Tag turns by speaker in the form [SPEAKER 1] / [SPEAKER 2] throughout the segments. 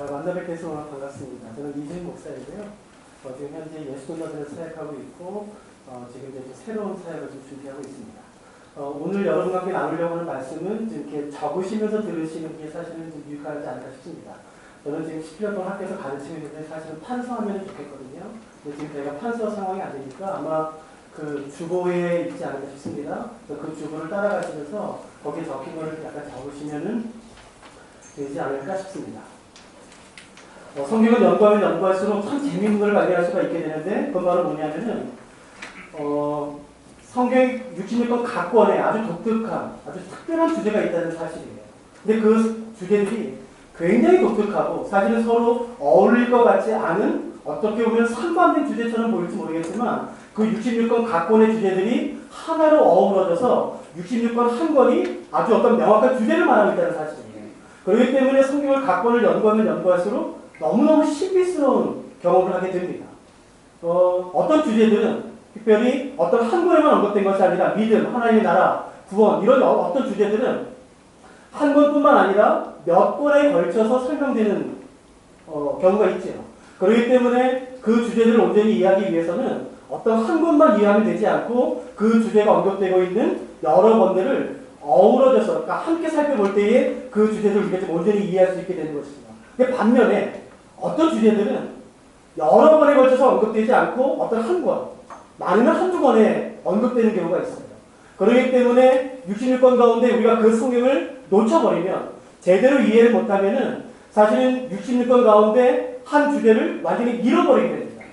[SPEAKER 1] 만나 뵙게 해서 반갑습니다. 저는 이준 목사이고요. 지금 현재 예수문화를 사역하고 있고, 지금 이제 새로운 사역을 좀 준비하고 있습니다. 오늘 여러분과 함께 나누려고 하는 말씀은 이렇게 적으시면서 들으시는 게 사실은 좀 유익하지 않을까 싶습니다. 저는 지금 10년 동안 학교에서 가르치고 있는데 사실은 판서하면 좋겠거든요. 근데 지금 저희가 판서 상황이 안 되니까 아마 그 주보에 있지 않을까 싶습니다. 그 주보를 따라가시면서 거기에 적힌 거를 약간 적으시면은 되지 않을까 싶습니다. 성경을 연구하면 연구할수록 참 재미있는 걸 발견할 수가 있게 되는데, 그건 바로 뭐냐면은, 성경 66권 각 권에 아주 독특한, 아주 특별한 주제가 있다는 사실이에요. 근데 그 주제들이 굉장히 독특하고, 사실은 서로 어울릴 것 같지 않은, 어떻게 보면 상반된 주제처럼 보일지 모르겠지만, 그 66권 각 권의 주제들이 하나로 어우러져서 66권 한 권이 아주 어떤 명확한 주제를 말하고 있다는 사실이에요. 그렇기 때문에 성경을 각 권을 연구하면 연구할수록 너무너무 신비스러운 경험을 하게 됩니다. 어떤 주제들은 특별히 어떤 한 권에만 언급된 것이 아니라 믿음, 하나님의 나라, 구원 이런 어떤 주제들은 한 권뿐만 아니라 몇 권에 걸쳐서 설명되는 경우가 있죠. 그렇기 때문에 그 주제들을 온전히 이해하기 위해서는 어떤 한 권만 이해하면 되지 않고 그 주제가 언급되고 있는 여러 권들을 어우러져서 그러니까 함께 살펴볼 때에 그 주제들을 우리가 좀 온전히 이해할 수 있게 되는 것입니다. 근데 반면에 어떤 주제들은 여러 번에 걸쳐서 언급되지 않고 어떤 한 권, 많으면 한두 권에 언급되는 경우가 있어요. 그렇기 때문에 66권 가운데 우리가 그 성경을 놓쳐버리면, 제대로 이해를 못하면은 사실은 66권 가운데 한 주제를 완전히 잃어버리게 됩니다.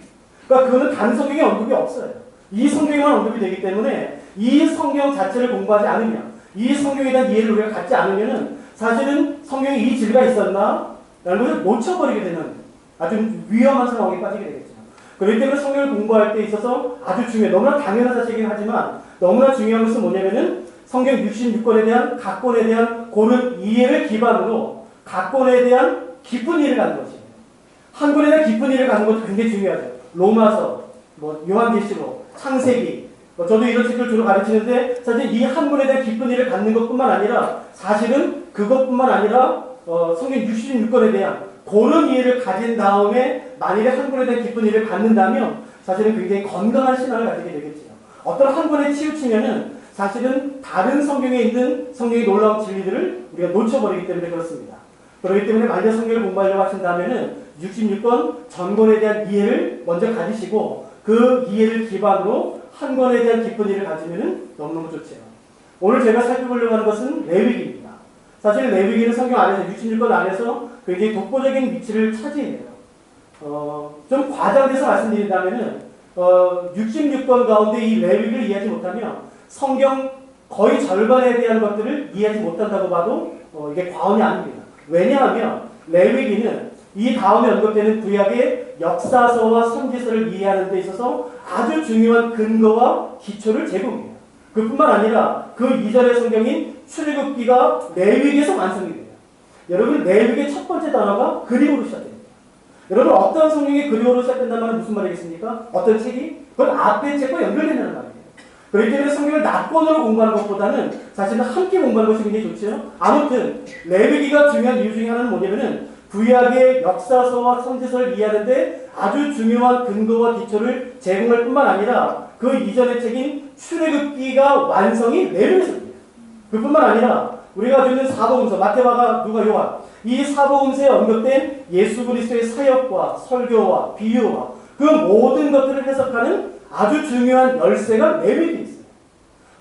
[SPEAKER 1] 그러니까 그거는 다른 성경에 언급이 없어요. 이 성경에만 언급이 되기 때문에 이 성경 자체를 공부하지 않으면, 이 성경에 대한 이해를 우리가 갖지 않으면은 사실은 성경에 이 진리가 있었나? 라는 것을 놓쳐버리게 되는 아주 위험한 상황에 빠지게 되겠죠. 그렇기 때문에 성경을 공부할 때 있어서 아주 중요해요. 너무나 당연한 사실이긴 하지만 너무나 중요한 것은 뭐냐면은 성경 66권에 대한 각 권에 대한 고른 이해를 기반으로 각 권에 대한 깊은 이해를 갖는 것이에요. 한 권에 대한 깊은 이해를 갖는 것도 굉장히 중요하죠. 로마서, 요한계시록, 창세기, 저도 이런 책을 주로 가르치는데 사실 이 한 권에 대한 깊은 이해를 갖는 것뿐만 아니라 사실은 그것뿐만 아니라 성경 66권에 대한 그런 이해를 가진 다음에 만일에 한 권에 대한 깊은 이해를 갖는다면 사실은 굉장히 건강한 신앙을 가지게 되겠죠. 어떤 한 권에 치우치면은 사실은 다른 성경에 있는 성경의 놀라운 진리들을 우리가 놓쳐버리기 때문에 그렇습니다. 그렇기 때문에 만약 성경을 공부하려고 하신다면은 66권 전권에 대한 이해를 먼저 가지시고 그 이해를 기반으로 한 권에 대한 깊은 이해를 가지면은 너무너무 좋죠. 오늘 제가 살펴보려고 하는 것은 레위기입니다. 사실 레위기는 성경 안에서 66권 안에서 굉장히 독보적인 위치를 차지해요. 좀 과장돼서 말씀드린다면은 66권 가운데 이 레위기를 이해하지 못하면 성경 거의 절반에 대한 것들을 이해하지 못한다고 봐도 이게 과언이 아닙니다. 왜냐하면 레위기는 이 다음에 언급되는 구약의 역사서와 선지서를 이해하는 데 있어서 아주 중요한 근거와 기초를 제공해요. 그뿐만 아니라 그 이전의 성경인 출애굽기가 레위기에서 완성이 돼요. 여러분, 레위기의 첫 번째 단어가 그리고로 시작됩니다. 여러분, 어떤 성경이 그리고로 시작된다는 말은 무슨 말이겠습니까? 어떤 책이? 그건 앞의 책과 연결된다는 말이에요. 그렇기 때문에 성경을 낱권으로 공부하는 것보다는 사실은 함께 공부하는 것이 굉장히 좋죠. 아무튼 레위기가 중요한 이유 중에 하나는 뭐냐면은 구약의 역사서와 선지서를 이해하는데 아주 중요한 근거와 기초를 제공할 뿐만 아니라 그 이전의 책인 출애굽기가 완성이 레위기서입니다. 그뿐만 아니라 우리가 가지고 있는 사복음서, 마태와 누가, 요한, 이 사복음서에 언급된 예수 그리스도의 사역과 설교와 비유와 그 모든 것들을 해석하는 아주 중요한 열쇠가 레위기에 있어요.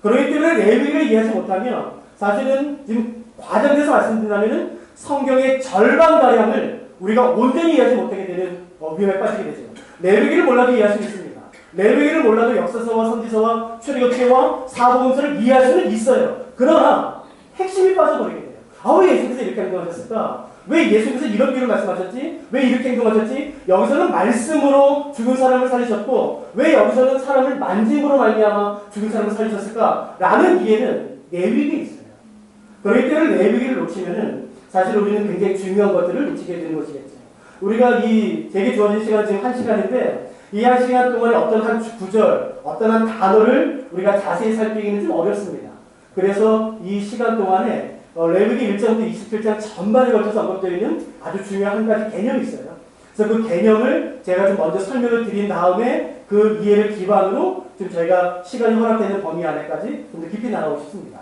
[SPEAKER 1] 그렇기 때문에 레위기를 이해하지 못하면 사실은 지금 과장돼서 말씀드린다면 성경의 절반가량을 우리가 온전히 이해하지 못하게 되는 위험에 빠지게 되죠. 레위기를 몰라도 이해할 수 있습니다. 레위기를 몰라도 역사서와 선지서와 출애굽기와 사복음서를 이해할 수는 있어요. 그러나 핵심이 빠져버리게 돼요. 왜 예수께서 이렇게 행동하셨을까? 왜 예수께서 이런 비유를 말씀하셨지? 왜 이렇게 행동하셨지? 여기서는 말씀으로 죽은 사람을 살리셨고 왜 여기서는 사람을 만짐으로 말미암아 죽은 사람을 살리셨을까? 라는 이해는 레위기에 있어요. 그렇기 때문에 레위기를 놓치면은 사실 우리는 굉장히 중요한 것들을 놓치게 되는 것이겠죠. 우리가 제게 주어진 시간은 지금 1시간인데 이 1시간 동안에 어떤 한 구절, 어떤 한 단어를 우리가 자세히 살피기는 좀 어렵습니다. 그래서 이 시간 동안에 레위기 1장부터 27장 전반에 걸쳐서 언급되어 있는 아주 중요한 한 가지 개념이 있어요. 그래서 그 개념을 제가 좀 먼저 설명을 드린 다음에 그 이해를 기반으로 좀 저희가 시간이 허락되는 범위 안에까지 좀 더 깊이 나가고 싶습니다.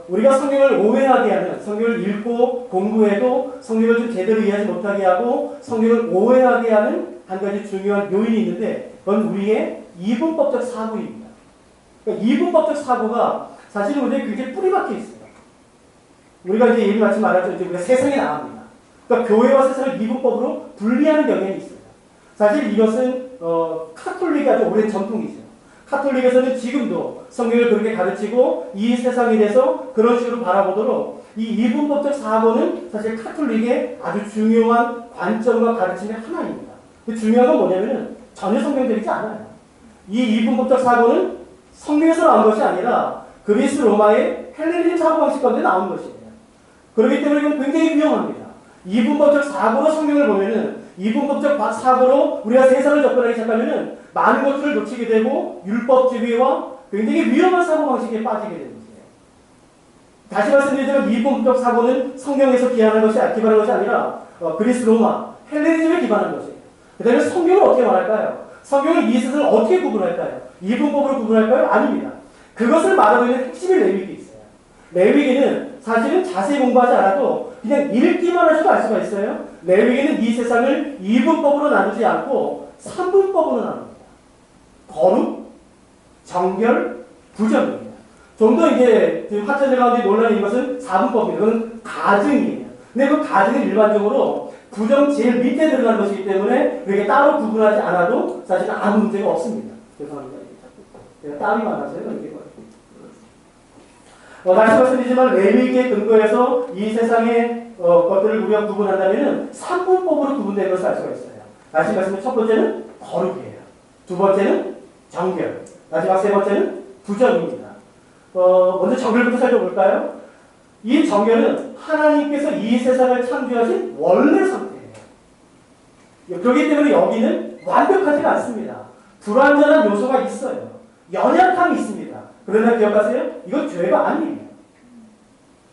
[SPEAKER 1] 우리가 성경을 오해하게 하는, 성경을 읽고 공부해도 성경을 좀 제대로 이해하지 못하게 하고 성경을 오해하게 하는 한 가지 중요한 요인이 있는데 그건 우리의 이분법적 사고입니다. 그러니까 이분법적 사고가 사실 우리의 굉장히 뿌리 박혀 있어요. 우리가 이제 예를 마치 말하죠. 이제 우리가 세상에 나갑니다. 그러니까 교회와 세상을 이분법으로 분리하는 경향이 있어요. 사실 이것은 카톨릭이 아주 오랜 전통이죠. 카톨릭에서는 지금도 성경을 그렇게 가르치고 이 세상에 대해서 그런 식으로 바라보도록 이 이분법적 사고는 사실 카톨릭의 아주 중요한 관점과 가르침의 하나입니다. 그 중요한 건 뭐냐면은 전혀 성경적이지 않아요. 이 이분법적 사고는 성경에서 나온 것이 아니라 그리스 로마의 헬레니즘 사고방식 가운데 나온 것이에요. 그렇기 때문에 이건 굉장히 위험합니다. 이분법적 사고로 성경을 보면은 이분법적 사고로 우리가 세상을 접근하기 시작하면은 많은 것들을 놓치게 되고 율법주의와 굉장히 위험한 사고방식에 빠지게 되는 거예요. 다시 말씀드리자면 이분법적 사고는 성경에서 기반한 것이 아니라 그리스 로마 헬레니즘에 기반한 것이에요. 그 다음에 성경을 어떻게 말할까요? 성경을 이 세상을 어떻게 구분할까요? 이분법으로 구분할까요? 아닙니다. 그것을 말하고 있는 핵심의 레위기 있어요. 레위기는 사실은 자세히 공부하지 않아도 그냥 읽기만 하셔도 알 수가 있어요. 레위기는 이 세상을 이분법으로 나누지 않고 3분법으로 나눕니다. 거룩, 정결, 부정입니다. 좀 더 이제 화천대 가운데 논란인 것은 4분법입니다. 그건 가증이에요. 근데 그 가증은 일반적으로 부정 제일 밑에 들어가는 것이기 때문에 그게 따로 구분하지 않아도 사실은 아무 문제가 없습니다. 죄송합니다. 제가 땀이 많아서요. 이게 다시 말씀드리지만 레위기에 근거해서 이 세상의 것들을 우리가 구분한다면 3분법으로 구분된 것을 알 수가 있어요. 다시 말씀드리면 첫 번째는 거룩이에요. 두 번째는 정결. 마지막 세 번째는 부정입니다. 먼저 정결부터 살펴볼까요? 이 정결은 하나님께서 이 세상을 창조하신 원래 상태예요. 그렇기 때문에 여기는 완벽하지가 않습니다. 불완전한 요소가 있어요. 연약함이 있습니다. 그러나 기억하세요? 이건 죄가 아니에요.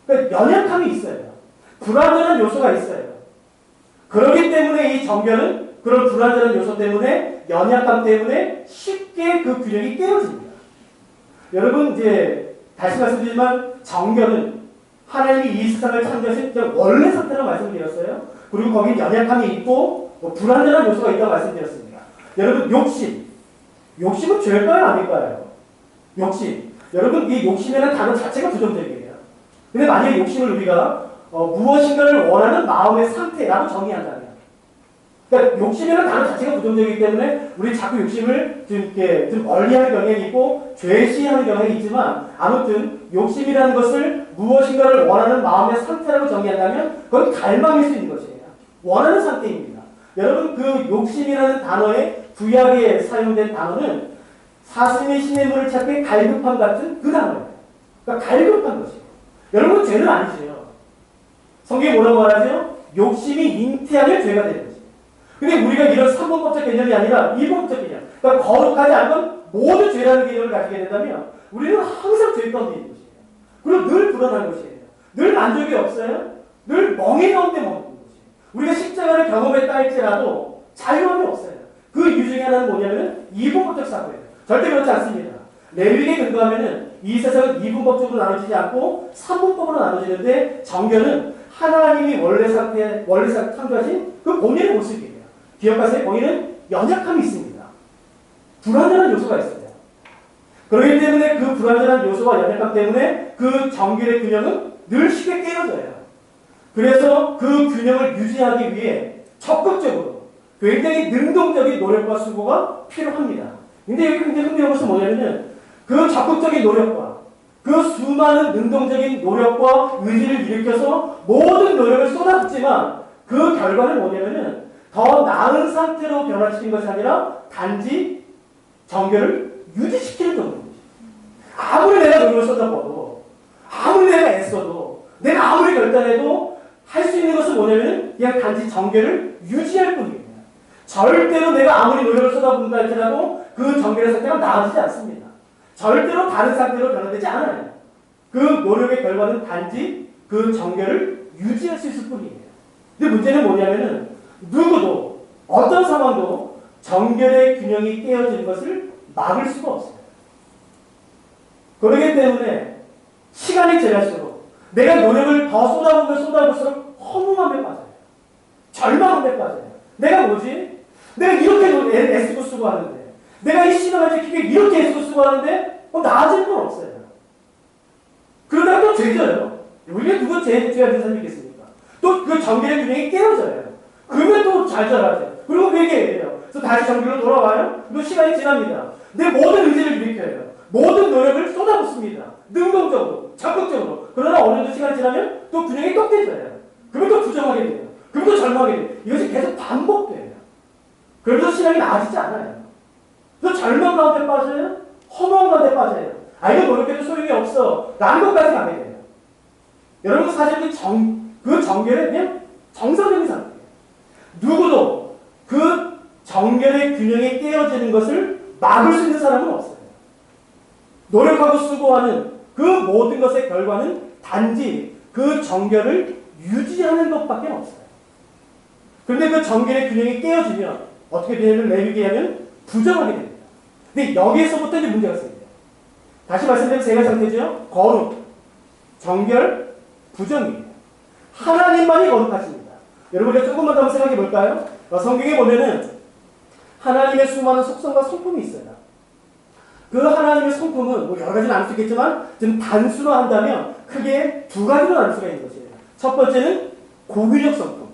[SPEAKER 1] 그러니까 연약함이 있어요. 불완전한 요소가 있어요. 그렇기 때문에 이 정결은 그런 불완전한 요소 때문에 연약함 때문에 쉽게 그 균형이 깨어집니다. 여러분 이제 다시 말씀드리지만 정결은 하나님이 이 세상을 창조하신 원래 상태라고 말씀드렸어요. 그리고 거기 연약함이 있고 불완전한 요소가 있다고 말씀드렸습니다. 여러분 욕심은 죄일까요? 아닐까요? 욕심. 여러분 이 욕심이라는 단어 자체가 부정적이에요. 근데 만약에 욕심을 우리가 무엇인가를 원하는 마음의 상태라고 정의한다면 그러니까 욕심이라는 단어 자체가 부정적이기 때문에 우리 자꾸 욕심을 좀 멀리하는 경향이 있고 죄시하는 경향이 있지만 아무튼 욕심이라는 것을 무엇인가를 원하는 마음의 상태라고 정의한다면 그건 갈망일 수 있는 것이에요. 원하는 상태입니다. 여러분 그 욕심이라는 단어에 구약에 사용된 단어는 사슴이 시냇물을 찾기 갈급함 같은 그 단어예요. 그러니까 갈급한 것이에요. 여러분 죄는 아니지요. 성경이 뭐라고 말하죠? 욕심이 잉태하면 죄가 되는 것이에요. 근데 우리가 이런 3분법적 개념이 아니라 2분법적 개념. 그러니까 거룩하지 않건 모두 죄라는 개념을 가지게 된다면 우리는 항상 죄 가운데 있는 것이에요. 그리고 늘 불안한 것이에요. 늘 만족이 없어요. 늘 멍해 가운데 머무는 것이에요. 우리가 십자가를 경험했다 할지라도 자유함이 없어요. 그 이유 중에 하나는 뭐냐면 2분법적 사고예요. 절대 그렇지 않습니다. 레위기에 근거하면은 이 세상은 2분법적으로 나눠지지 않고 3분법으로 나눠지는데 정결은 하나님이 원래 창조하신 그 본인의 모습이에요. 기억하세요. 거기는 연약함이 있습니다. 불완전한 요소가 있어요. 그렇기 때문에 그 불완전한 요소와 연약함 때문에 그 정결의 균형은 늘 쉽게 깨어져요. 그래서 그 균형을 유지하기 위해 적극적으로 굉장히 능동적인 노력과 수고가 필요합니다. 근데 여기 굉장히 흥미로운 것은 뭐냐면은 그 적극적인 노력과 그 수많은 능동적인 노력과 의지를 일으켜서 모든 노력을 쏟아붓지만 그 결과는 뭐냐면은 더 나은 상태로 변화시킨 것이 아니라 단지 정결을 유지시키는 정도입니다. 아무리 내가 노력을 쏟아부어도 아무리 내가 애써도 내가 아무리 결단해도 할 수 있는 것은 뭐냐면은 그냥 단지 정결을 유지할 뿐입니다. 절대로 내가 아무리 노력을 쏟아붓는다 할지라도 그 정결의 상태가 나아지지 않습니다. 절대로 다른 상태로 변화되지 않아요. 그 노력의 결과는 단지 그 정결을 유지할 수 있을 뿐이에요. 근데 문제는 뭐냐면은 누구도 어떤 상황도 정결의 균형이 깨어지는 것을 막을 수가 없어요. 그렇기 때문에 시간이 지날수록 내가 노력을 더 쏟아보면 쏟아볼수록 허무함에 빠져요. 절망함에 빠져요. 내가 뭐지? 내가 이렇게 애쓰고 쓰고 하는데, 내가 이 신앙을 지키기 이렇게 애쓰고 쓰고 하는데 나아질 건 없어요. 그러다가 또 죄져요. 우리가 누가 죄가 된 사람이 있겠습니까? 또 그 정결의 균형이 깨어져요. 그러면 또 잘 자라죠. 그리고 회개해요. 그래서 다시 정결로 돌아와요. 또 시간이 지납니다. 내 모든 의지를 일으켜요. 모든 노력을 쏟아붓습니다. 능동적으로, 적극적으로. 그러나 어느 정도 시간이 지나면 또 균형이 또 깨져요. 그러면 또 부정하게 돼요. 그러면 또 절망하게 돼요. 이것이 계속 반복돼요. 그러면서 신앙이 나아지지 않아요. 그래서 절망 가운데 빠져요. 허무함 가운데 빠져요. 이거 노력해도 소용이 없어. 라는 것까지 가게 돼요. 여러분 사실 그 정결의 그냥 정상적인 상태예요. 누구도 그 정결의 균형이 깨어지는 것을 막을 수 있는 사람은 없어요. 노력하고 수고하는 그 모든 것의 결과는 단지 그 정결을 유지하는 것밖에 없어요. 그런데 그 정결의 균형이 깨어지면 어떻게 되냐면 레위기에 하면 부정하게 됩니다. 근데 여기에서부터 이제 문제가 생겨요. 다시 말씀드리면 세 가지 상태죠. 거룩, 정결, 부정이에요. 하나님만이 거룩하십니다. 여러분 우리가 조금만 더 한번 생각해 볼까요? 성경에 보면은 하나님의 수많은 속성과 성품이 있어요. 그 하나님의 성품은 뭐 여러 가지 나눌 수 있겠지만 좀 단순화한다면 크게 두 가지로 나눌 수가 있는 것이에요. 첫 번째는 공유적 성품,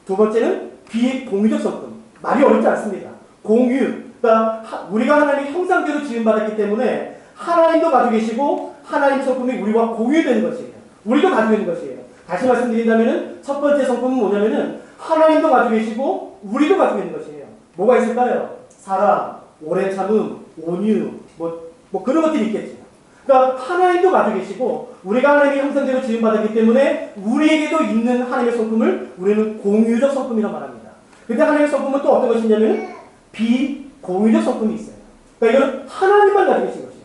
[SPEAKER 1] 두 번째는 비공유적 성품. 말이 어렵지 않습니다. 공유, 그러니까 우리가 하나님의 형상대로 지음받았기 때문에 하나님도 가지고 계시고 하나님의 성품이 우리와 공유되는 것이에요. 우리도 가지고 있는 것이에요. 다시 말씀드린다면 첫 번째 성품은 뭐냐면은 하나님도 가지고 계시고 우리도 가지고 있는 것이에요. 뭐가 있을까요? 사랑, 오래 참음, 온유, 뭐 그런 것들이 있겠죠. 그러니까 하나님도 가지고 계시고 우리가 하나님의 형상대로 지음받았기 때문에 우리에게도 있는 하나님의 성품을 우리는 공유적 성품이라고 말합니다. 근데 하나님의 성품은 또 어떤 것이냐면 비공유적 성품이 있어요. 그러니까 이건 하나님만 가지고 계신 것이에요.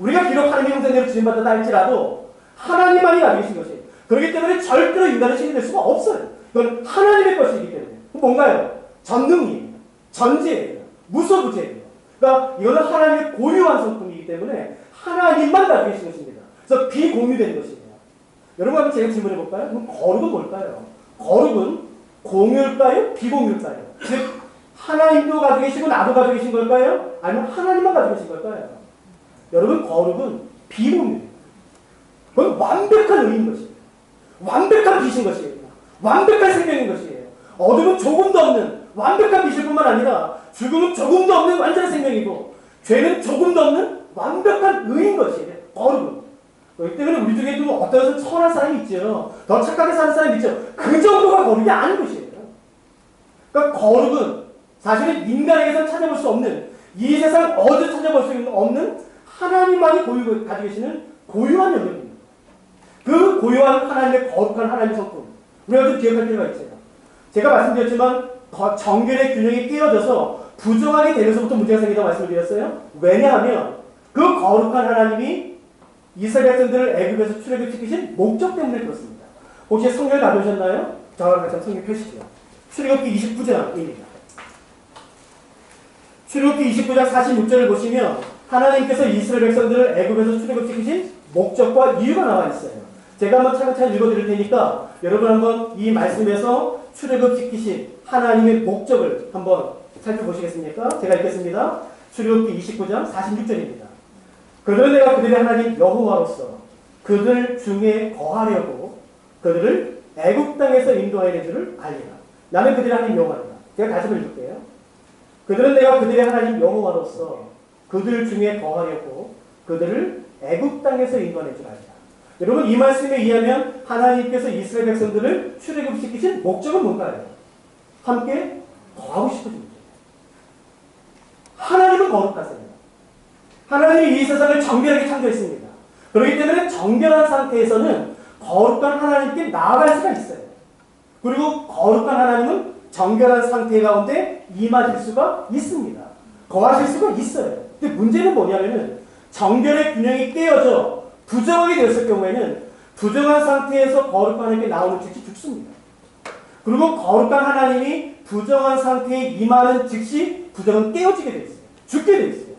[SPEAKER 1] 우리가 비록 하나님의 형상대로 지음받았다 할지라도 하나님만이 가지고 계신 것이에요. 그렇기 때문에 절대로 인간의 신이 될 수가 없어요. 그건 하나님의 것이기 때문에. 뭔가요? 전능이에요. 전지예요. 무소부재예요. 그러니까 이거는 하나님의 고유한 성품이기 때문에 하나님만 가지고 계신 것입니다. 그래서 비공유된 것이에요. 여러분 한번 제가 질문해 볼까요? 그럼 거룩은 뭘까요? 거룩은 공유일까요? 비공유일까요? 즉 하나님도 가지고 계시고 나도 가지고 계신 걸까요? 아니면 하나님만 가지고 계신 걸까요? 여러분 거룩은 비공유예요. 그건 완벽한 의인 것이에요. 완벽한 빛인 것이에요. 완벽한 생명인 것이에요. 어둠은 조금도 없는 완벽한 빛일 뿐만 아니라 죽음은 조금도 없는 완전한 생명이고 죄는 조금도 없는 완벽한 의인 것이에요. 거룩은. 그렇기 때문에 우리 중에도 어떤 선한 사람이 있죠. 더 착하게 사는 사람이 있죠. 그 정도가 거룩이 아닌 것이에요. 그러니까 거룩은 사실은 인간에게서 찾아볼 수 없는 이 세상 어디서 찾아볼 수 없는 하나님만이 가지고 계시는 고유한 영역입니다. 그 고유한 하나님의 거룩한 하나님의 성품 우리가 좀 기억할 필요가 있어요. 제가 말씀드렸지만 정결의 균형이 깨어져서 부정하게 되면서부터 문제가 생긴다고 말씀을 드렸어요. 왜냐하면 그 거룩한 하나님이 이스라엘 백성들을 애굽에서 출애굽시키신 목적 때문에 그렇습니다. 혹시 성경을 가보셨나요? 저와 같이 성경 펴시죠. 출애굽기 29장입니다. 출애굽기 29장 46절을 보시면 하나님께서 이스라엘 백성들을 애굽에서 출애굽시키신 목적과 이유가 나와 있어요. 제가 한번 차근차근 읽어드릴 테니까 여러분 한번 이 말씀에서 출애굽시키신 하나님의 목적을 한번 살펴보시겠습니까? 제가 읽겠습니다. 출애굽기 29장 46절입니다. 그들은 내가 그들의 하나님 여호와로서 그들 중에 거하려고 그들을 애굽 땅에서 인도하여 줄을 알리라. 나는 그들의 하나님 여호와이다. 제가 다시 한번 읽을게요. 그들은 내가 그들의 하나님 여호와로서 그들 중에 거하려고 그들을 애굽 땅에서 인도하여 줄 알리라. 여러분 이 말씀에 의하면 하나님께서 이스라엘 백성들을 출애굽시키신 목적은 뭔가요? 함께 거하고 싶어진 거죠. 하나님은 거룩하세요. 하나님이 이 세상을 정결하게 창조했습니다. 그렇기 때문에 정결한 상태에서는 거룩한 하나님께 나아갈 수가 있어요. 그리고 거룩한 하나님은 정결한 상태 가운데 임하실 수가 있습니다. 거하실 수가 있어요. 근데 문제는 뭐냐면은 정결의 균형이 깨어져 부정하게 되었을 경우에는 부정한 상태에서 거룩한 하나님께 나오는 즉시 죽습니다. 그리고 거룩한 하나님이 부정한 상태에 임하는 즉시 부정은 깨어지게 되어 있어요. 죽게 되어 있어요.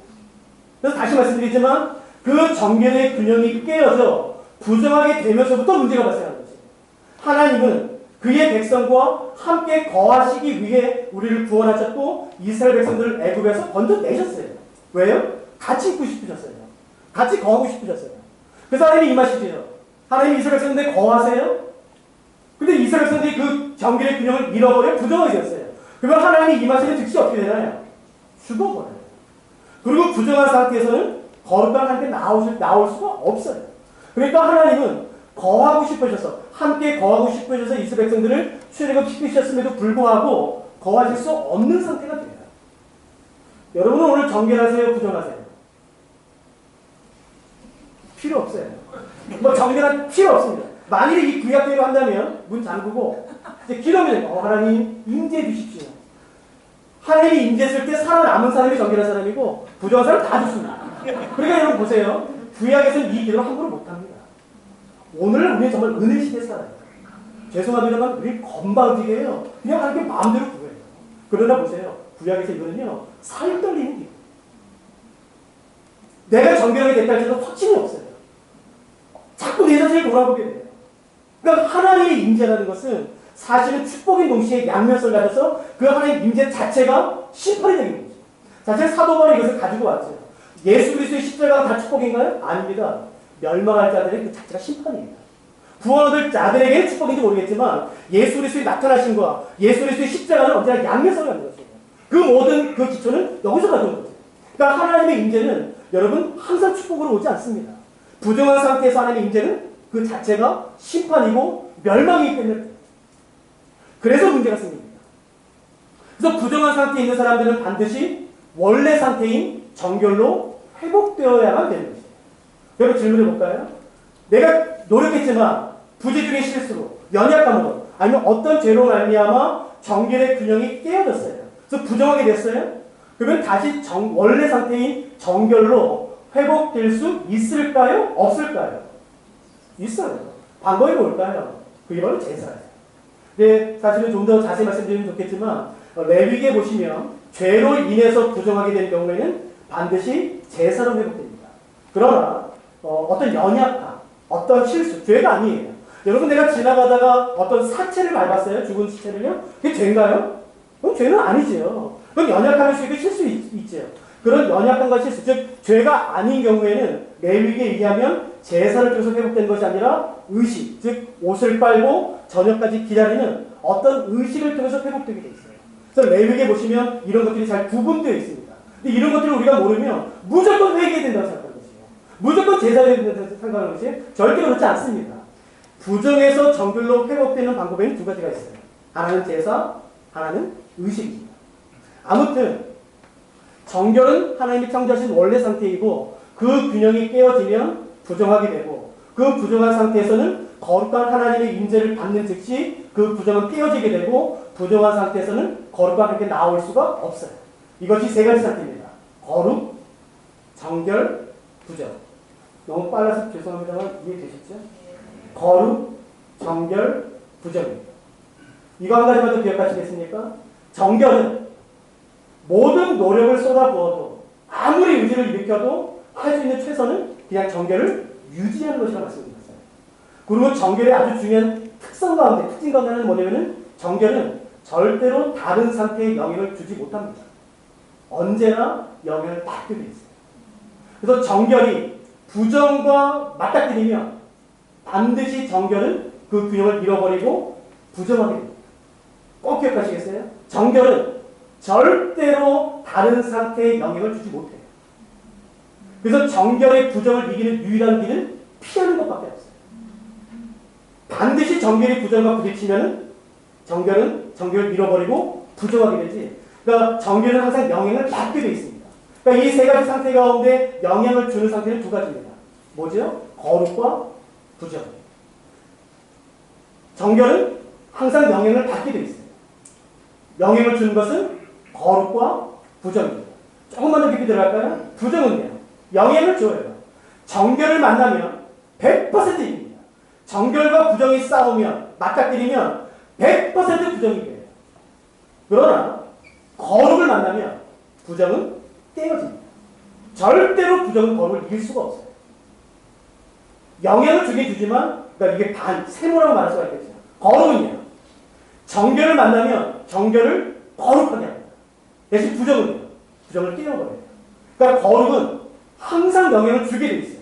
[SPEAKER 1] 그래서 다시 말씀드리지만 그 정결의 균형이 깨어져 부정하게 되면서부터 문제가 발생하는 것이에요. 하나님은 그의 백성과 함께 거하시기 위해 우리를 구원하셨고 이스라엘 백성들을 애굽에서 건져내셨어요. 왜요? 같이 있고 싶으셨어요. 같이 거하고 싶으셨어요. 그래서 하나님이 임하시죠. 하나님이 이스라엘 백성들에 거하세요? 근데 이스라엘 백성들이 그 정결의 균형을 잃어버려 부정하게 되었어요. 그러면 하나님이 임하시는 즉시 어떻게 되나요? 죽어버려요. 그리고 부정한 상태에서는 거룩한 하나님께 나올 수가 없어요. 그러니까 하나님은 거하고 싶으셔서 함께 거하고 싶으셔서 이스라엘 백성들을 출애굽시키셨음에도 불구하고 거하실 수 없는 상태가 돼요. 여러분은 오늘 정결하세요? 부정하세요? 필요 없어요. 뭐 정결한 필요 없습니다. 만일에 이 구약대로 한다면 문 잠그고 이제 기도면 하나님 임재해 주십시오. 하나님이 임재했을 때 살아남은 사람이 정결한 사람이고 부정한 사람 다 죽습니다. 그러니까 여러분 보세요. 구약에서는 이 기도를 함부로 못합니다. 오늘 우리는 정말 은혜 시대에 살아요. 죄송합니다만 우리 건방지게요. 그냥 하나님께 마음대로 구해요. 그러나 보세요. 구약에서 이거는요. 살 떨리는 기도. 내가 정결하게 됐다 할지라도 확신이 없어요. 자꾸 내 자신을 돌아보게 돼요. 그러니까 하나님의 임재라는 것은 사실은 축복인 동시에 양면성을 가져서 그 하나님의 임재 자체가 심판이 되는 거죠. 사실 사도 바울이 이것을 가지고 왔어요. 예수 그리스도의 십자가가 다 축복인가요? 아닙니다. 멸망할 자들의 그 자체가 심판입니다. 구원 얻을 자들에게는 축복인지 모르겠지만 예수 그리스도의 나타나심과 예수 그리스도의 십자가는 언제나 양면성을 갖는 것입니다. 그 모든 그 기초는 여기서 가져온 거죠. 그러니까 하나님의 임재는 여러분 항상 축복으로 오지 않습니다. 부정한 상태에서 하나님의 임재는 그 자체가 심판이고 멸망이기 때문에 그래서 문제가 생깁니다. 그래서 부정한 상태에 있는 사람들은 반드시 원래 상태인 정결로 회복되어야만 되는 것이에요. 여러분 질문해 볼까요? 내가 노력했지만 부재 중의 실수로 연약함으로 아니면 어떤 죄로 말미암아 정결의 균형이 깨어졌어요. 그래서 부정하게 됐어요. 그러면 다시 원래 상태인 정결로 회복될 수 있을까요? 없을까요? 있어요. 방법이 뭘까요? 그게 바로 제사예요. 근데 사실은 좀 더 자세히 말씀드리면 좋겠지만 레위기에 보시면 죄로 인해서 부정하게 된 경우에는 반드시 제사로 회복됩니다. 그러나 어떤 연약함, 어떤 실수, 죄가 아니에요. 여러분 내가 지나가다가 어떤 사체를 밟았어요? 죽은 시체를요? 그게 죄인가요? 그건 죄는 아니죠. 그건 연약함일 수 있고 실수 있죠. 그런 연약함과 실수, 즉 죄가 아닌 경우에는 레위기에 의하면 제사를 통해서 회복된 것이 아니라 의식, 즉 옷을 빨고 저녁까지 기다리는 어떤 의식을 통해서 회복되게 되어 있어요. 그래서 레위기에 보시면 이런 것들이 잘 구분되어 있습니다. 근데 이런 것들을 우리가 모르면 무조건 회개해야 된다고 생각하는 것이에요. 무조건 제사를 해야 된다고 생각하는 것이 절대로 그렇지 않습니다. 부정에서 정결로 회복되는 방법에는 두 가지가 있어요. 하나는 제사, 하나는 의식입니다. 아무튼 정결은 하나님이 창조하신 원래 상태이고 그 균형이 깨어지면 부정하게 되고 그 부정한 상태에서는 거룩한 하나님의 임재를 받는 즉시 그 부정은 깨어지게 되고 부정한 상태에서는 거룩한 하나님께 나올 수가 없어요. 이것이 세 가지 상태입니다. 거룩, 정결, 부정. 너무 빨라서 죄송합니다만 이해되셨죠? 거룩, 정결, 부정입니다. 이거 한 가지만 더 기억하시겠습니까? 정결은 모든 노력을 쏟아부어도 아무리 의지를 일으켜도 할 수 있는 최선은 그냥 정결을 유지하는 것이라고 말씀드렸어요. 그리고 정결의 아주 중요한 특성 가운데, 특징 가운데는 뭐냐면은 정결은 절대로 다른 상태에 영향을 주지 못합니다. 언제나 영향을 받게 되어 있어요. 그래서 정결이 부정과 맞닥뜨리면 반드시 정결은 그 균형을 잃어버리고 부정하게 됩니다. 꼭 기억하시겠어요? 정결은 절대로 다른 상태에 영향을 주지 못해요. 그래서 정결의 부정을 이기는 유일한 길은 피하는 것밖에 없어요. 반드시 정결이 부정과 부딪히면 정결은 정결을 잃어버리고 부정하게 되지. 그러니까 정결은 항상 영향을 받게 되어 있습니다. 그러니까 이 세 가지 상태 가운데 영향을 주는 상태는 두 가지입니다. 뭐죠? 거룩과 부정. 정결은 항상 영향을 받게 되어 있어요. 영향을 주는 것은 거룩과 부정입니다. 조금만 더 깊이 들어갈까요? 부정은요. 영향을 줘요. 정결을 만나면 100% 이깁니다. 정결과 부정이 싸우면, 맞닥뜨리면 100% 부정이 이겨요. 그러나 거룩을 만나면 부정은 깨어집니다. 절대로 부정은 거룩을 이길 수가 없어요. 영향을 주긴 주지만, 그러니까 이게 세모라고 말할 수가 있겠죠. 거룩은요, 정결을 만나면 정결을 거룩하게 합니다. 대신 부정을 깨어버려요. 그러니까 거룩은 항상 영향을 주게 돼 있어요.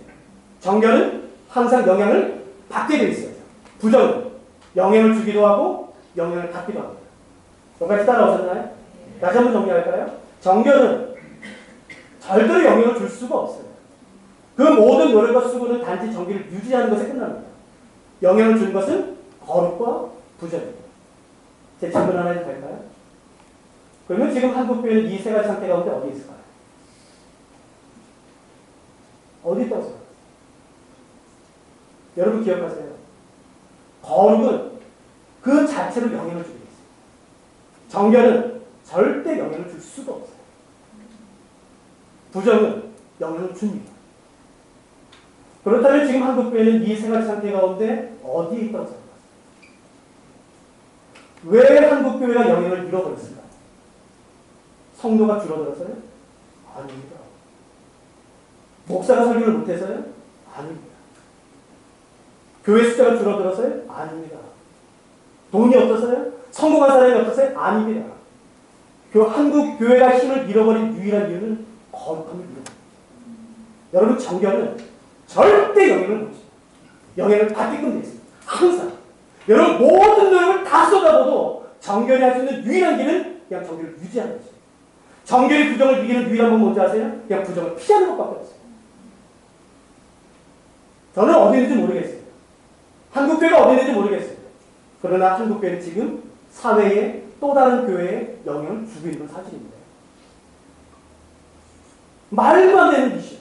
[SPEAKER 1] 정결은 항상 영향을 받게 돼 있어요. 부정은 영향을 주기도 하고 영향을 받기도 합니다. 여기까지 따라오셨나요? 다시 한번 정리할까요? 정결은 절대로 영향을 줄 수가 없어요. 그 모든 노력과 수고는 단지 정결을 유지하는 것에 끝납니다. 영향을 주는 것은 거룩과 부정입니다. 제 질문 하나 해도 될까요? 그러면 지금 한국교회는 이 세 가지 상태 가운데 어디 있을까요? 어디 있다고 생각하세요? 여러분 기억하세요. 거룩은 그 자체로 영향을 주게 있어요. 정결은 절대 영향을 줄 수가 없어요. 부정은 영향을 줍니다. 그렇다면 지금 한국교회는 이 세 가지 상태 가운데 어디에 있다고 생각하세요? 왜 한국교회가 영향을 잃어버렸을까요? 성도가 줄어들어서요? 아닙니다. 목사가 설교를 못해서요? 아닙니다. 교회 숫자가 줄어들어서요? 아닙니다. 돈이 없어서요? 성공한 사람이 없어서요? 아닙니다. 한국 교회가 힘을 잃어버린 유일한 이유는 거룩함을 잃어버립니다. 여러분, 정결은 절대 영향을 못 줘요. 영향을 받게끔 되어 있습니다. 항상. 여러분, 모든 노력을 다 쏟아부어도 정결이 할 수 있는 유일한 길은 그냥 정결을 유지하는 거죠. 정결이 부정을 이기는 유일한 건 뭔지 아세요? 그냥 부정을 피하는 것밖에 없어요. 저는 어디 있는지 모르겠어요. 한국교회가 어디 있는지 모르겠어요. 그러나 한국교회는 지금 사회에 또 다른 교회에 영향을 주고 있는 사실입니다. 말도 안 되는 이슈.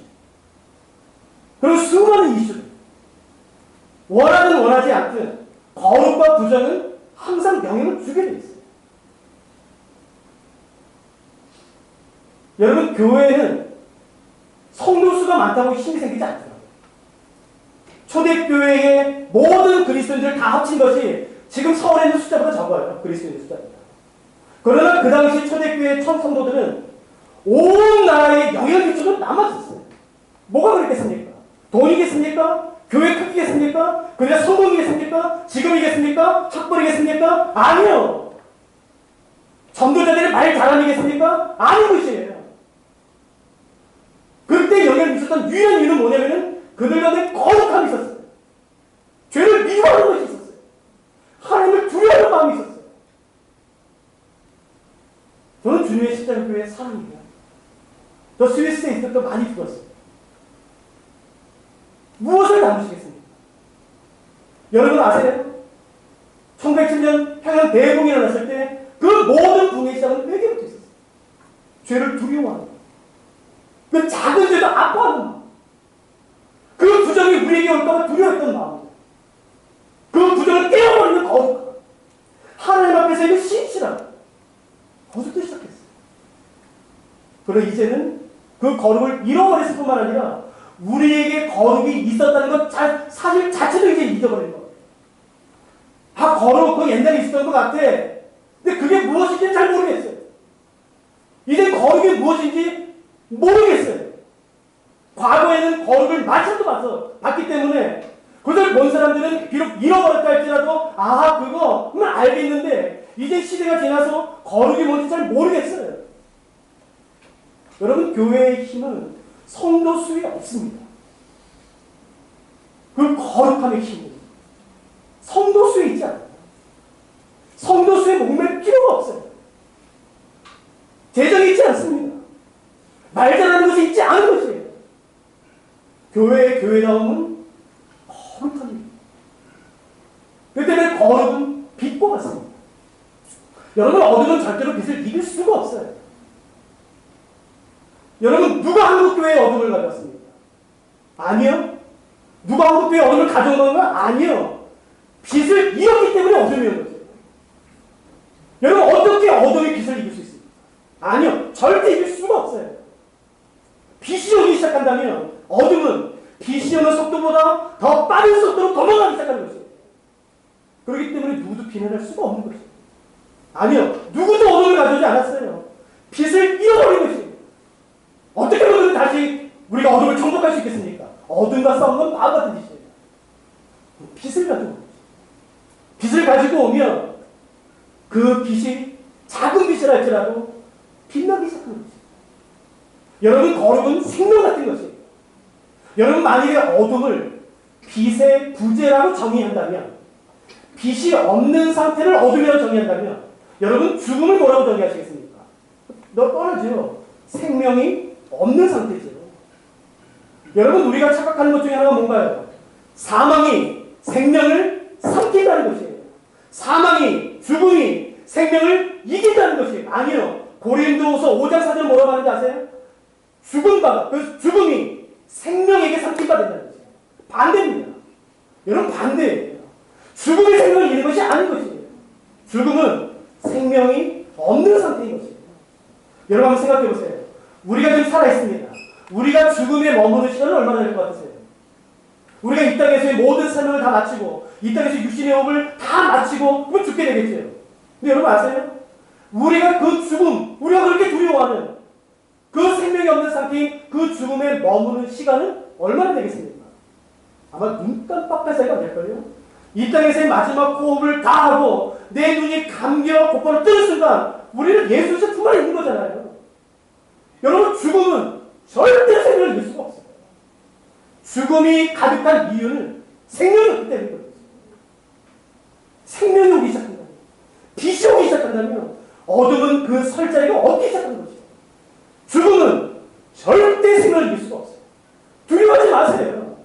[SPEAKER 1] 그리고 수많은 이슈. 원하든 원하지 않든 거룩과 부정은 항상 영향을 주게 돼 있어요. 여러분, 교회는 성도 수가 많다고 힘이 생기지 않더라고요. 초대교회의 모든 그리스도인들을 다 합친 것이 지금 서울에 있는 숫자보다 적어요. 그리스도인의 숫자입니다. 그러나 그 당시 초대교회의 첫 성도들은 온 나라에 영향을 미치고 남았었어요. 뭐가 그렇겠습니까? 돈이겠습니까? 교회 크기겠습니까? 그냥 성공이겠습니까? 지금이겠습니까? 척벌이겠습니까? 아니요. 전도자들의 말 잘함이겠습니까? 아닌 것이에요. 그때 영향을 미쳤던 유일한 이유는 뭐냐면은 그들 가운데 거룩함이 있었어요. 죄를 미워하는 것이 있었어요. 하나님을 두려워하는 마음이 있었어요. 저는 주님의 십자가교회의 사람입니다. 저 스위스에 있을 때 많이 죽었어요. 무엇을 나누시겠습니까? 여러분 아세요? 1907년 평양 대붕이 일어났을 때 그 모든 붕의 시작은 회개부터 있었어요. 죄를 두려워하는 그 작은 죄도 아파하는 마음. 그 부정이 우리에게 올까봐 두려워했던 마음. 그 부정을 깨어버리는 거룩함. 하나님 앞에서 이거 신실함. 거기서부터 시작했어요. 그러나 이제는 그 거룩을 잃어버렸을 뿐만 아니라 우리에게 거룩이 있었다는 것 사실 자체도 이제 잊어버린 거예요. 거룩, 그 옛날에 있었던 것 같아. 근데 그게 무엇인지 잘 모르겠어요. 이제 거룩이 무엇인지 모르겠어요. 과거에는 거룩을 마찬가지로 봤기 때문에 그걸 본 사람들은 비록 잃어버렸다 할지라도 그거 알겠는데 이제 시대가 지나서 거룩이 뭔지 잘 모르겠어요. 여러분, 교회의 힘은 성도 수에 없습니다. 그 거룩함의 힘은 성도 수에 있지 않아요. 성도 수에 목맬 필요가 없어요. 재정이 있지 않습니다. 말 잘하는 것이 있지 않은 것이에요. 교회의 교회다움은 거룩합니다. 그 때문에 거룩은 빛과 같습니다. 여러분, 어둠은 절대로 빛을 이길 수가 없어요. 여러분, 누가 한국교회의 어둠을 가져왔습니까? 아니요. 누가 한국교회의 어둠을 가져온 건가? 아니요. 빛을 잃었기 때문에 어둠이 온 거죠. 여러분, 어떻게 어둠이 빛을 이길 수 있습니까? 아니요. 절대 이길 수가 없어요. 빛이 오기 시작한다면 어둠은 빛이 오는 속도보다 더 그렇기 때문에 누구도 비난할 수가 없는 것이에요. 아니요. 누구도 어둠을 가져오지 않았어요. 빛을 잃어버린 것이에요. 어떻게 보면 다시 우리가 어둠을 정복할 수 있겠습니까? 어둠과 싸우는 건 바보 같은 짓이에요. 빛을 가지고 오는 거죠. 빛을 가지고 오면 그 빛이 작은 빛이라 할지라도 빛나기 시작하는 거죠. 여러분, 거룩은 생명 같은 것이에요. 여러분, 만약에 어둠을 빛의 부재라고 정의한다면, 빛이 없는 상태를 어둠이라고 정의한다면, 여러분, 죽음을 뭐라고 정의하시겠습니까? 너 떠나죠. 생명이 없는 상태죠. 여러분, 우리가 착각하는 것 중에 하나가 뭔가요? 사망이 생명을 삼킨다는 것이에요. 사망이, 죽음이 생명을 이긴다는 것이에요. 아니요. 고린도후서 5장 4절 뭐라고 하는지 아세요? 그래서 죽음이 생명에게 삼킨바 된다는 것이에요. 반대입니다. 여러분, 반대예요. 죽음이 생명을 이기는 것이 아닌 것이에요. 죽음은 생명이 없는 상태인 것이에요. 여러분, 한번 생각해 보세요. 우리가 지금 살아있습니다. 우리가 죽음에 머무는 시간은 얼마나 될 것 같으세요? 우리가 이 땅에서의 모든 삶을 다 마치고, 이 땅에서 육신의 호흡을 다 마치고, 그럼 죽게 되겠죠. 근데 여러분 아세요? 우리가 그 죽음, 우리가 그렇게 두려워하는 그 생명이 없는 상태인 그 죽음에 머무는 시간은 얼마나 되겠습니까? 아마 눈 깜빡할 사이가 안 될걸요? 이 땅에서의 마지막 호흡을 다 하고, 내 눈이 감겨 곧바로 뜨는 순간, 우리는 예수의 품 안에 있는 거잖아요. 여러분, 죽음은 절대 생명을 이길 수가 없어요. 죽음이 가득한 이유는 생명이 없기 때문인 거죠. 생명이 오기 시작한다면, 빛이 오기 시작한다면, 어둠은 그 설 자리가 얻기 시작하는 거죠. 죽음은 절대 생명을 이길 수가 없어요. 두려워하지 마세요.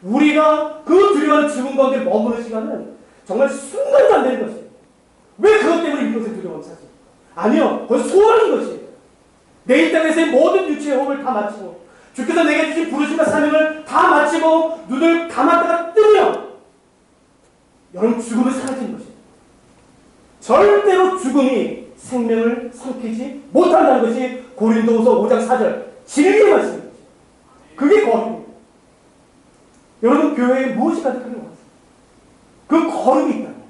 [SPEAKER 1] 우리가 그 두려워하는 죽음 가운데 머무는 시간은 정말 순간도 안 되는 것이에요. 왜 그것 때문에 이것을 두려워하는 사실? 아니요. 그건 소원인 것이에요. 내 이 땅에서의 모든 유치의 호흡을 다 마치고, 주께서 내게 주신 부르심과 사명을 다 마치고 눈을 감았다가 뜨면 여러분, 죽음은 사라지는 것이에요. 절대로 죽음이 생명을 삼키지 못한다는 것이 고린도후서 5장 4절 진리의 말씀입니다. 그게 거룩입니다. 여러분, 교회에 무엇이 가득하게 왔어요? 그 거룩이 있다면,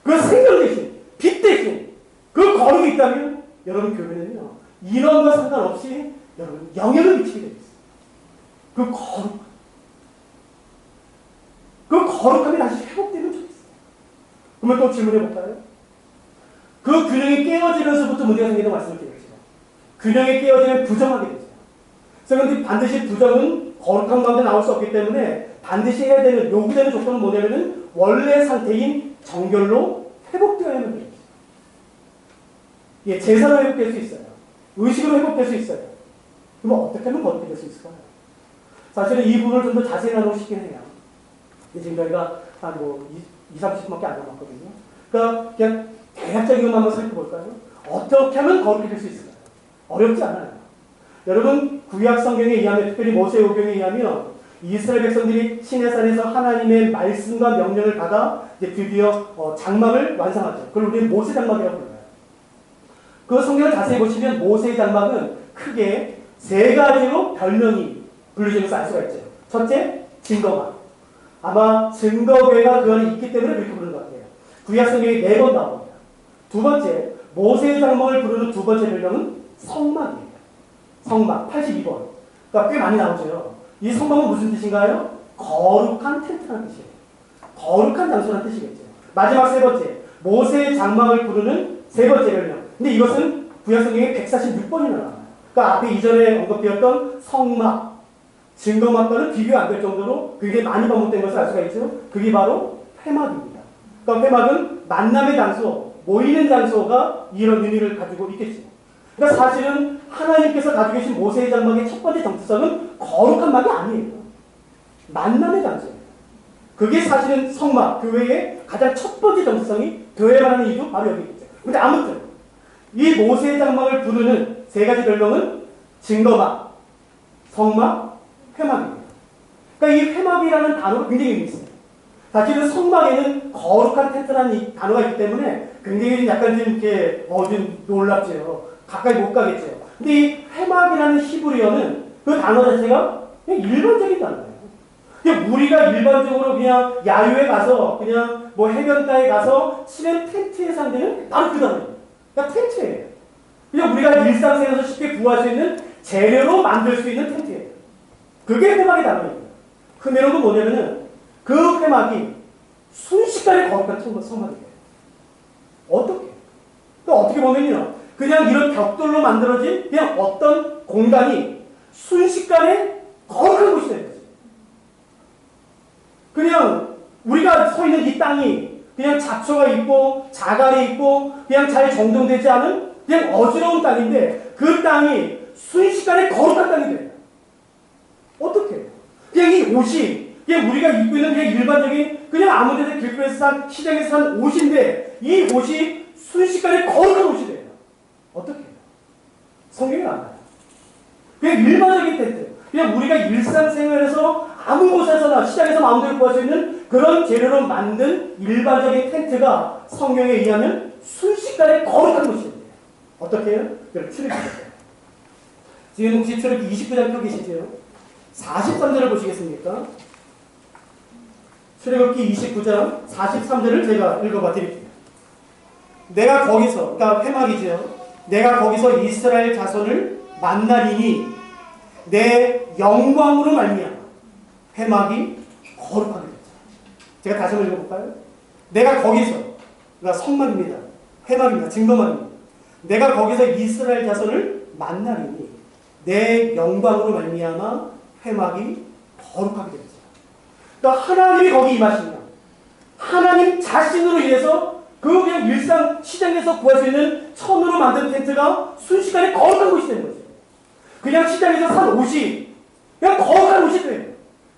[SPEAKER 1] 그 생명 대신, 빛 대신 그 거룩이 있다면, 여러분, 교회는요, 인원과 상관없이 여러분 영향을 미치게 되어 있어요. 그 거룩함이 다시 회복되면 좋겠어요. 그러면 또 질문해 볼까요? 그 균형이 깨어지면서부터 문제가 생긴다고 말씀을 드렸죠. 균형이 깨어지면 부정하게 되죠. 그런데 반드시 부정은 거룩한 가운데 나올 수 없기 때문에 반드시 해야 되는, 요구되는 조건은 뭐냐면은 원래 상태인 정결로 회복되어야만 돼요. 예, 제사로 회복될 수 있어요. 의식으로 회복될 수 있어요. 그러면 어떻게 하면 거룩히 될 수 있을까요? 사실은 이 부분을 좀 더 자세히 나누고 싶긴 해요. 지금 저희가 한 20-30분밖에 안 남았거든요. 그러니까 그냥 대략적인 것만 한번 살펴볼까요? 어떻게 하면 거룩히 될 수 있을까요? 어렵지 않아요. 여러분, 구약 성경에 의하면, 특별히 모세오경에 의하면 이스라엘 백성들이 시내산에서 하나님의 말씀과 명령을 받아 이제 드디어 장막을 완성하죠. 그걸 우리는 모세 장막이라고 불러요. 그 성경을 자세히 보시면 모세의 장막은 크게 세 가지로 별명이 불리지면서 알 수가 있죠. 첫째, 증거막. 아마 증거궤가 그 안에 있기 때문에 그렇게 부르는 것 같아요. 구약 성경에 4번 나옵니다. 두 번째, 모세의 장막을 부르는 두 번째 별명은 성막이에요. 성막, 82번. 그러니까 꽤 많이 나오죠. 이 성막은 무슨 뜻인가요? 거룩한 텐트라는 뜻이에요. 거룩한 장소라는 뜻이겠죠. 마지막 세 번째, 모세의 장막을 부르는 세 번째 별명. 근데 이것은 구약 성경에 146번이나 나와요. 그러니까 앞에 이전에 언급되었던 성막, 증거막과는 비교 안 될 정도로 굉장히 많이 반복된 것을 알 수가 있죠. 그게 바로 회막입니다. 그러니까 회막은 만남의 장소, 모이는 장소가 이런 의미를 가지고 있겠죠. 그러니까 사실은 하나님께서 가지고 계신 모세의 장막의 첫 번째 정체성은 거룩한 막이 아니에요. 만남의 장소예요. 그게 사실은 성막, 교회의 가장 첫 번째 정체성이 되어야만 하는 이유 바로 여기 있죠. 근데 아무튼 이 모세의 장막을 부르는 세 가지 별명은 증거막, 성막, 회막입니다. 그러니까 이 회막이라는 단어가 굉장히 의미 있어요. 사실은 성막에는 거룩한 텐트라는 이 단어가 있기 때문에 굉장히 약간 좀 이렇게 좀 놀랍죠. 가까이 못 가겠죠. 근데 이 회막이라는 히브리어는 그 단어 자체가 그냥 일반적인 단어예요. 그냥 우리가 일반적으로 그냥 야유에 가서 그냥 뭐 해변가에 가서 치는 텐트의 상대는 바로 그 단어예요. 그러니까 텐트예요. 그냥 우리가 일상생활에서 쉽게 구할 수 있는 재료로 만들 수 있는 텐트예요. 그게 회막의 단어입니다. 흥미로운 건 뭐냐면은 그 회막이 순식간에 거룩한 성막이에요. 어떻게? 또 어떻게 보면요. 그냥 이런 벽돌로 만들어진 그냥 어떤 공간이 순식간에 거룩한 곳이 되는 거죠. 그냥 우리가 서 있는 이 땅이 그냥 잡초가 있고 자갈이 있고 그냥 잘 정돈되지 않은 그냥 어지러운 땅인데 그 땅이 순식간에 거룩한 땅이 돼요. 어떻게? 그냥 이 옷이 그냥 우리가 입고 있는 그냥 일반적인 그냥 아무 데나 길거리에서 산 시장에서 산 옷인데 이 옷이 순식간에 거룩한 옷이 돼요. 어떻게? 성경에 나와요. 그냥 일반적인 텐트. 그냥 우리가 일상생활에서 아무 곳에서나 시장에서 마음대로 구할 수 있는 그런 재료로 만든 일반적인 텐트가 성경에 의하면 순식간에 거룩한 곳이 돼요. 어떻게 해요? 여러분 출애굽기 지금 혹시 출애굽기 29장 펴 계시죠? 43절을 보시겠습니까? 출애굽기 29장 43절을 제가 읽어봐 드릴게요. 내가 거기서, 그러니까 회막이죠. 내가 거기서 이스라엘 자손을 만나리니 내 영광으로 말미암아 회막이 거룩하게 됐다. 제가 다시 한번 읽어볼까요? 내가 거기서, 그러니까 성막입니다. 회막입니다. 증거막입니다. 내가 거기서 이스라엘 자손을 만나리니 내 영광으로 말미암아 회막이 거룩하게 되었다. 그러니까 하나님이 거기 임하시면 하나님 자신으로 인해서 그 그냥 일상 시장에서 구할 수 있는 천으로 만든 텐트가 순식간에 거룩한 곳이 되는 거죠. 그냥 시장에서 산 옷이 그냥 거룩한 옷이 돼요.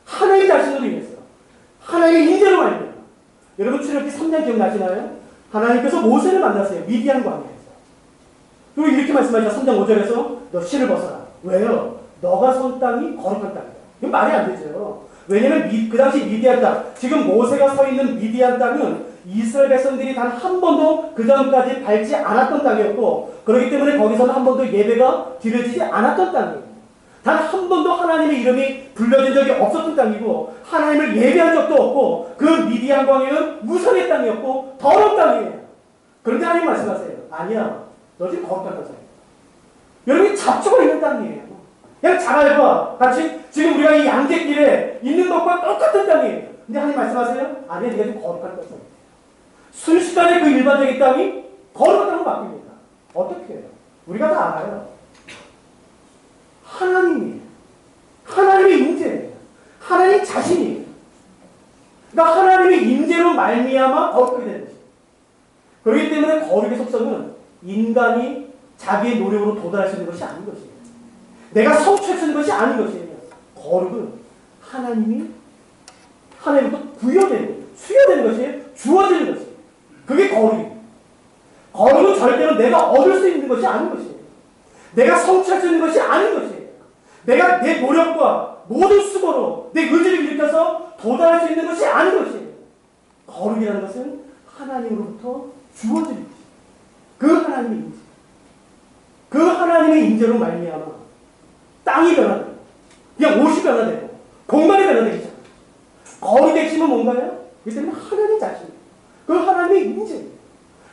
[SPEAKER 1] 하나님 자신으로 인해서 하나님의 인재로 말입니다. 여러분 출애굽기 3장 기억나시나요? 하나님께서 모세를 만났어요. 미디안 광야에서. 그리고 이렇게 말씀하시죠. 3장 5절에서 너 실을 벗어라. 왜요? 너가 선 땅이 거룩한 땅이다. 이건 말이 안 되죠. 왜냐면 그 당시 미디안 땅, 지금 모세가 서 있는 미디안 땅은 이스라엘 백성들이 단 한 번도 그 전까지 밟지 않았던 땅이었고, 그렇기 때문에 거기서는 한 번도 예배가 드려지지 않았던 땅이에요. 단 한 번도 하나님의 이름이 불려진 적이 없었던 땅이고, 하나님을 예배한 적도 없고, 그 미디안 광야는 무성의 땅이었고 더러운 땅이에요. 그런데 하나님 말씀하세요. 아니야, 너 지금 거룩한 땅이야. 여러분이 잡초가 있는 땅이에요. 그냥 자갈과 같이 지금 우리가 이 양재길에 있는 것과 똑같은 땅이에요. 근데 하나님 말씀하세요. 아니야, 네가 지금 거룩한 땅이야. 순식간에 그 일반적인 땅이 거룩한 땅으로 바뀝니다. 어떻게 해요? 우리가 다 알아요. 하나님의 임재예요. 하나님 자신이에요. 그러니까 하나님의 임재로 말미암아 거룩하게 되는 것이에요. 그렇기 때문에 거룩의 속성은 인간이 자기의 노력으로 도달할 수 있는 것이 아닌 것이에요. 내가 성취할 수 있는 것이 아닌 것이에요. 거룩은 하나님부터 부여되는, 수여되는 것이에요. 주어지는 것이에요. 그게 거룩이에요. 거룩은 절대로 내가 얻을 수 있는 것이 아닌 것이에요. 내가 성취할 수 있는 것이 아닌 것이에요. 내가 내 노력과 모든 수고로 내 의지를 일으켜서 도달할 수 있는 것이 아닌 것이에요. 거룩이라는 것은 하나님으로부터 주어지는 것이에요. 그 하나님의 임재. 그 하나님의 임재로 말미암아 땅이 변화되고, 그냥 옷이 변화되고, 공간이 변화되기 시작합니다. 거룩의 핵심은 뭔가요? 그 때문에 하나님 자신. 그 하나님의 임재입니다.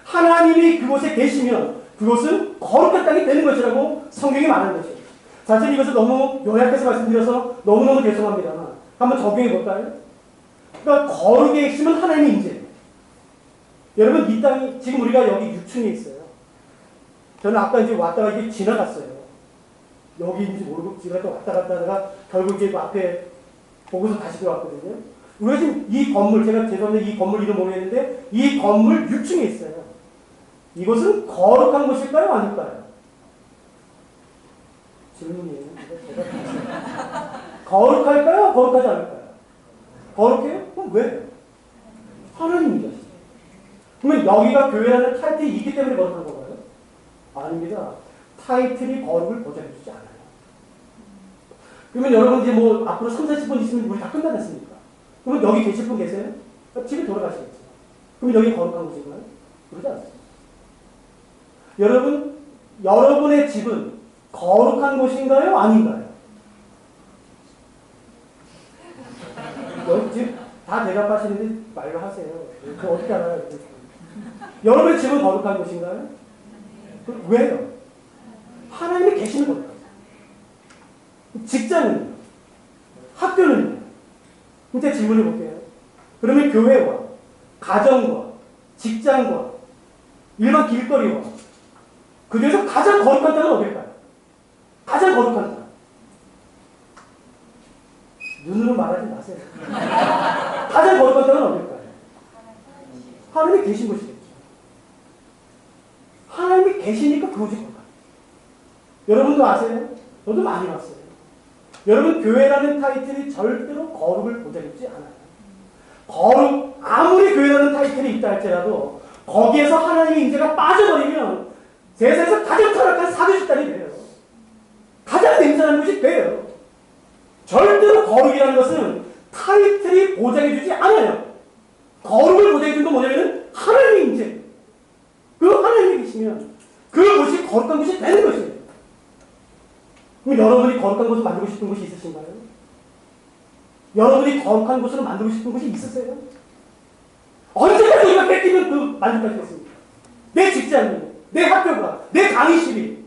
[SPEAKER 1] 하나님이 그곳에 계시면 그것은 거룩한 땅이 되는 것이라고 성경이 말하는 것이에요. 사실 이것을 너무 요약해서 말씀드려서 너무너무 죄송합니다만 한번 적용해 볼까요? 그러니까 거룩의 핵심은 하나님의 임재입니다. 여러분 이 땅이 지금 우리가 여기 6층에 있어요. 저는 아까 이제 왔다가 이게 지나갔어요. 여기인지 모르고 지가 또 왔다 갔다 하다가 결국 이제 그 앞에 보고서 다시 들어왔거든요. 우리가 지금 이 건물, 제가 죄송한데 이 건물 이름 모르겠는데 이 건물 6층에 있어요. 이것은 거룩한 곳일까요? 아닐까요? 질문이에요. 거룩할까요? 거룩하지 않을까요? 거룩해요? 그럼 왜? 하나님이죠. 그러면 여기가 교회라는 타이틀이 있기 때문에 거룩한 건가요? 아닙니다. 타이틀이 거룩을 보장해주지 않아요. 그러면 여러분 이제 뭐 앞으로 3, 40분 있으면 우리 다 끝나겠습니까? 그러면 여기 계실 분 계세요? 집에 돌아가시겠죠. 그럼 여기 거룩한 곳인가요? 그러지 않습니다. 여러분, 여러분의 집은 거룩한 곳인가요? 아닌가요? 다 대답하시는데 말로 하세요. 그 어떻게 알아요? 여러분의 집은 거룩한 곳인가요? 왜요? 하나님이 계시는 거예요. 직장은요? 학교는요? 이제 질문을 볼게요. 그러면 교회와 가정과 직장과 일반 길거리와 그 중에서 가장 거룩한 땅은 어딜까요? 가장 거룩한 땅. 눈으로 말하지 마세요. 가장 거룩한 땅은 어딜까요? 하나님이 계신 곳이겠죠. 하나님이 계시니까 그곳이 거룩한. 여러분도 아세요? 저도 많이 봤어요. 여러분, 교회라는 타이틀이 절대로 거룩을 보장해주지 않아요. 거룩, 아무리 교회라는 타이틀이 있다 할지라도 거기에서 하나님의 임재가 빠져버리면 세상에서 가장 타락한 사교 집단이 돼요. 가장 냄새나는 곳이 돼요. 절대로 거룩이라는 것은 타이틀이 보장해주지 않아요. 거룩을 보장해주는 건 뭐냐면 하나님의 임재. 그 하나님이 계시면 그곳이 거룩한 곳이 되는 것이에요. 그럼 여러분이 거룩한 곳을 만들고 싶은 곳이 있으신가요? 여러분이 거룩한 곳으로 만들고 싶은 곳이 있으세요? 언제까지 우리가 뺏기면 그 만족하시겠습니까? 내 직장이, 내 학교가, 내 강의실이,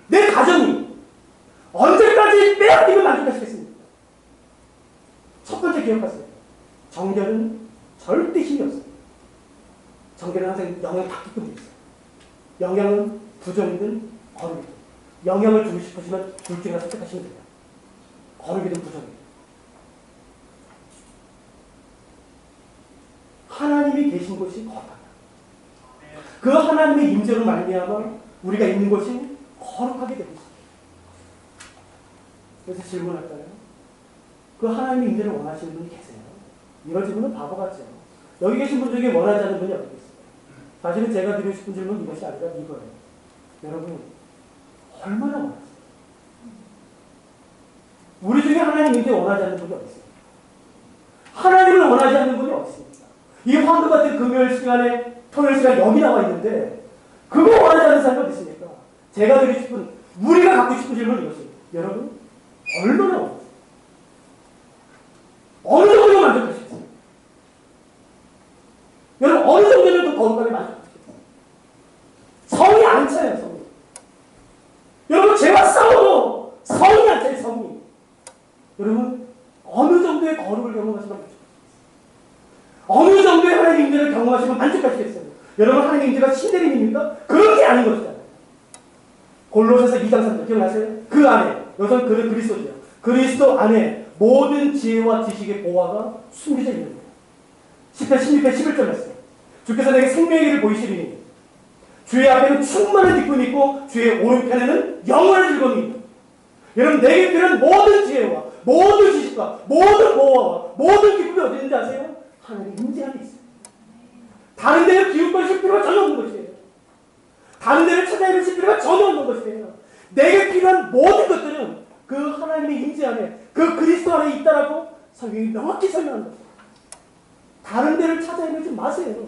[SPEAKER 1] 내 가정이 언제까지 빼앗기면 만족하시겠습니까? 첫 번째 기억하세요. 정결은 절대 힘이 없어요. 정결은 항상 영향을 받게끔 되어 있어요. 영향은 부정이든 거룩이든. 영향을 주고 싶으시면 둘 중에 하나 선택하시면 돼요. 거룩이든 부정이든. 하나님이 계신 곳이 거룩하다. 그 하나님의 임재로 말미암아 우리가 있는 곳이 거룩하게 되고 있습니다. 그래서 질문할까요? 그 하나님의 임재를 원하시는 분이 계세요? 이런 질문은 바보 같죠. 여기 계신 분 중에 원하지 않는 분이 어디 있어요? 사실은 제가 드리고 싶은 질문은 이것이 아니라 이거예요. 여러분, 얼마나 원하세요? 우리 중에 하나님 임재 원하지 않는 분이 어디 있어요? 하나님을 원하지 않는 분이 어디 있습니까? 이 황금 같은 금요일 시간에, 토요일 시간에 여기 나와 있는데 그거 원하지 않는 사람이 어디 있습니까? 제가 드리고 싶은, 우리가 갖고 싶은 질문은 이것입니다. 여러분, 얼마나 원하세요? 어느 정도 만족하시겠어요? 여러분, 어느 정도면 더 거룩하게 만족하시겠어요? 성이 안 차요, 성이. 여러분, 죄와 싸워도 성이 안 차요, 성이. 여러분, 어느 정도의 거룩을 경험하시면 만족하시겠어요? 어느 정도의 하나님의 임재를 경험하시면 만족하시겠어요? 여러분, 하나님의 임재가 신대림입니까? 그런 게 아닌 것이잖아요. 골로새서 2장 3절 기억나세요? 그 안에, 여기서는 그는 그리스도죠. 그리스도 안에 모든 지혜와 지식의 보화가 숨겨져 있는 거예요. 10편 16편 11절 말씀. 주께서 내게 생명의 길을 보이시리니 주의 앞에는 충만한 기쁨이 있고 주의 오른편에는 영원한 즐거움이 있다. 여러분, 내게 필요한 모든 지혜와 모든 지식과 모든 보화와 모든 기쁨이 어디 있는지 아세요? 하나님의 임재 안에 있어요. 다른 데를 기웃거리실 필요가 전혀 없는 것이에요. 다른 데를 찾아내실 필요가 전혀 없는 것이에요. 내게 필요한 모든 것들은 그 하나님의 임재 안에, 그 그리스도 안에 있다라고 성경이 명확히 설명한 것입니다. 다른 데를 찾아내지 마세요.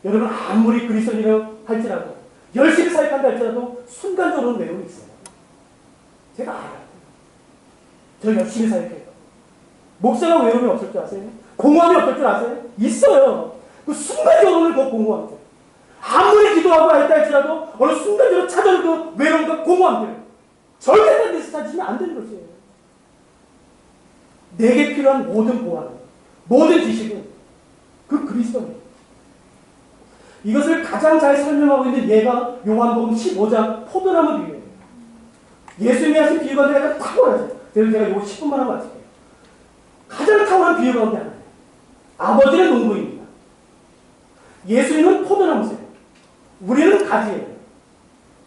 [SPEAKER 1] 여러분, 아무리 그리스도인이라고 할지라도, 열심히 사역한다 할지라도 순간적으로 외로움이 있어요. 제가 알아요. 저 열심히 사역해요. 목사가 외로움이 없을 줄 아세요? 공허함이 없을 줄 아세요? 있어요. 그 순간적으로는 그 공허함들. 아무리 기도하고 했다 할지라도 어느 순간적으로 찾아올 그 외로움과 공허함들. 절대 다른 데서 찾으시면 안 되는 것이에요. 내게 필요한 모든 보안, 모든 지식은 그 그리스도입니다. 이것을 가장 잘 설명하고 있는 예가 요한복음 15장 포도나무 비유예요. 예수님이 하신 비유가 내가 탁월하죠. 그래서 제가 이거 10분만 하고 마칠게요. 가장 탁월한 비유 가운데 하나예요. 아버지는 농부입니다. 예수님은 포도나무세요. 우리는 가지예요.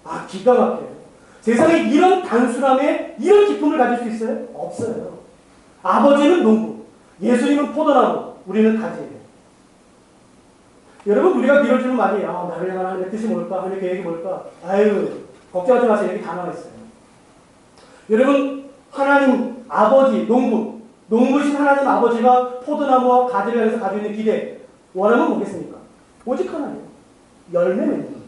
[SPEAKER 1] 아, 기가 막혀요. 세상에 이런 단순함에 이런 기쁨을 가질 수 있어요? 없어요. 아버지는 농부, 예수님은 포도나무, 우리는 가지예요. 여러분, 우리가 이런 질문 많이 해요. 나를 향한 하나님의 뜻이 뭘까? 하나님의 계획이 뭘까? 아유, 걱정하지 마세요. 여기 다 나와 있어요. 여러분, 하나님 아버지, 농부신 하나님 아버지가 포도나무와 가지를 향해서 가지고 있는 기대, 원하면 뭐겠습니까? 오직 하나예요. 열매 맺는 겁니다.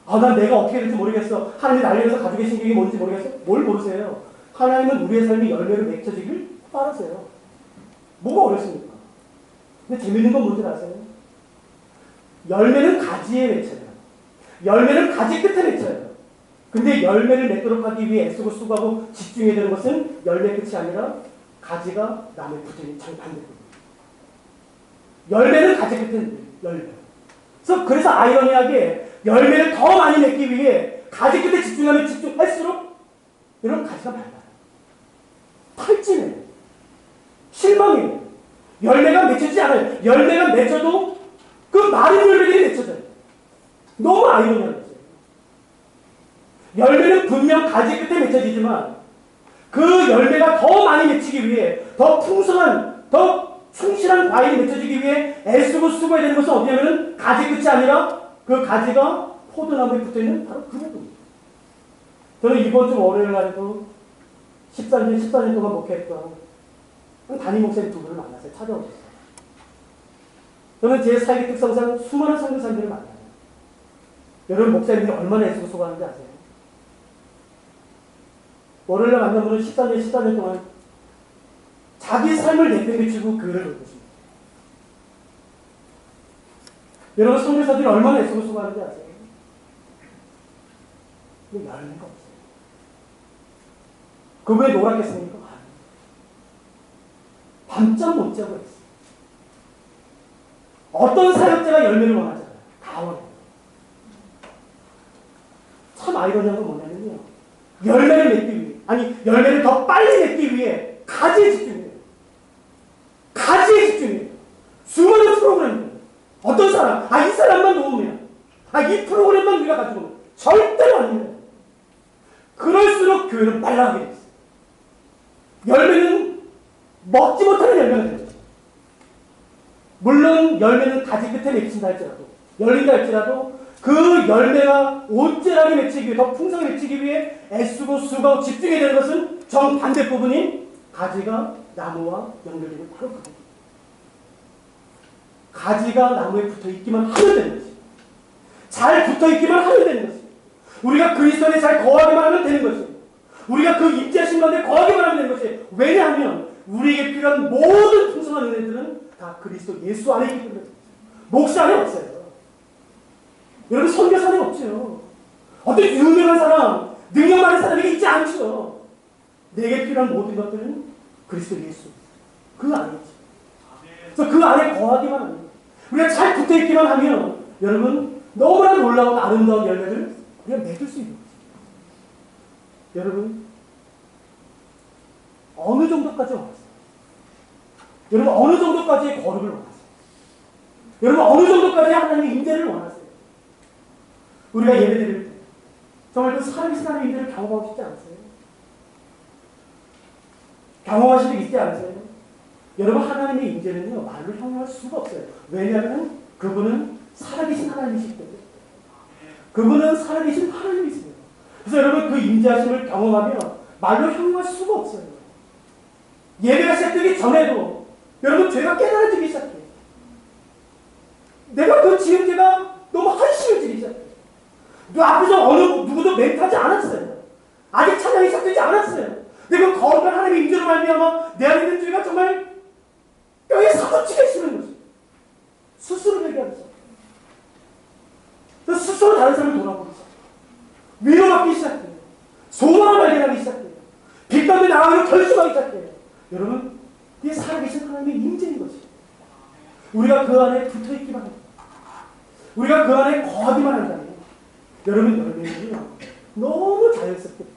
[SPEAKER 1] 아, 난 내가 어떻게 될지 모르겠어. 하나님이 나를 위해서 가지고 계신 게 뭔지 모르겠어. 뭘 모르세요? 하나님은 우리의 삶이 열매를 맺혀지길 바라세요. 뭐가 어렵습니까? 근데 재밌는 건 뭔지 아세요? 열매는 가지에 맺혀요. 열매는 가지 끝에 맺혀요. 근데 열매를 맺도록 하기 위해 애쓰고 수고하고 집중해야 되는 것은 열매 끝이 아니라 가지가 나무에 붙어있는 정반대입니다. 열매는 가지 끝에 열매. 그래서 아이러니하게 열매를 더 많이 맺기 위해 가지 끝에 집중하면 집중할수록 여러분 가지가 말라요. 탈진해요. 실망해요. 열매가 맺히지 않아요. 열매가 맺혀도 그 마른 열매들이 맺혀져요. 너무 아이러니한 거죠. 열매는 분명 가지 끝에 맺혀지지만 그 열매가 더 많이 맺히기 위해 더 풍성한, 더 충실한 과일이 맺혀지기 위해 애쓰고 수고해야 되는 것은 어디냐면 가지 끝이 아니라 그 가지가 포도나무에 붙어있는 바로 그 부분입니다. 저는 이번 주 월요일 날에도 14년 동안 목회했던 담임 목사님 두 분을 만났어요. 찾아오셨어요. 저는 제 사역의 특성상 수많은 선교사님들을 만나요. 여러분 목사님들이 얼마나 애쓰고 수고하는지 아세요? 월요일에 만난 분은 14년 동안 자기 삶을 내팽개치고 교회를 돌고 있습니다. 여러분 선교사들이 얼마나 애쓰고 수고하는지 아세요? 근데 열매가 없어요. 그 왜 노랗겠습니까? 밤잠 못 자고 있어요. 어떤 사역자가 열매를 원하잖아요. 다 원해요. 참 아이러니한 건 뭐냐면요. 열매를 맺기 위해, 아니 열매를 더 빨리 맺기 위해 가지에 집중해요. 가지에 집중해요. 수많은 프로그램들. 어떤 사람, 이 사람만 놓으면, 이 프로그램만 우리가 가지고 오면 절대로 아닙니다. 그럴수록 교회는 말라가게 됐어요. 열매는 먹지 못하는 열매가 되죠. 물론 열매는 가지 끝에 맺힌다 할지라도, 열린다 할지라도 그 열매가 온전하게 맺히기 위해, 더 풍성하게 맺히기 위해 애쓰고 수고하고 집중해야 되는 것은 정반대 부분인 가지가 나무와 연결되는 바로 그 부분. 가지가 나무에 붙어있기만 하면 되는 것이, 잘 붙어있기만 하면 되는 것이, 우리가 그리스도 안에 잘 거하기만 하면 되는 것이, 우리가 그 임재하신 가운데 거하기만 하면 되는 것이. 왜냐하면 우리에게 필요한 모든 풍성한 은혜들은 다 그리스도 예수 안에 있기 때문에 목사 안에 없어요. 여러분 선교사 안에 없죠. 어떤 유명한 사람, 능력 많은 사람에게 있지 않죠. 내게 필요한 모든 것들은 그리스도 예수 그 안에 있죠. 그래서 그 안에 거하기만 합니다. 우리가 잘 붙어있기만 하면 여러분 너무나 놀라운 아름다운 열매를 우리가 맺을 수 있는 거죠. 여러분 어느 정도까지 원하세요? 여러분 어느 정도까지의 거룩을 원하세요? 여러분 어느 정도까지 하나님의 임재를 원하세요? 우리가 예배드릴 때 정말 그 살아계신 하나님의 임재를 경험하고 싶지 않으세요? 경험하실 때 있지 않으세요? 여러분 하나님의 임재는요 말로 형용할 수가 없어요. 왜냐하면 그분은 살아계신 하나님이시기 때문에. 그분은 살아계신 하나님이십니다. 그래서 여러분 그 임재하심을 경험하면 말로 형용할 수가 없어요. 예배가 시작되기 전에도 여러분 죄가 깨달아지기 시작해요. 내가 그 지은 죄가 너무 한심해지기 시작해요. 앞에서 어느 누구도 멘트하지 않았어요. 아직 찬양이 시작되지 않았어요. 내가 거룩한 하나님의 임재로 말미암아 내 안에 있는 죄가 정말 뼈에 사무치게 심는 거죠. 스스로 얘기하면서 스스로 다른 사람을 돌아보기 시작해요. 위로받기 시작해요. 소망을 발견하기 시작해요. 빛 가운데 나가기로 결심하기 시작해요. 여러분 이게 살아계신 하나님의 임재인 것이에요. 우리가 그 안에 붙어있기만 합니다. 우리가 그 안에 거하기만 한다면 여러분 열매는요 너무 자연스럽게 되죠.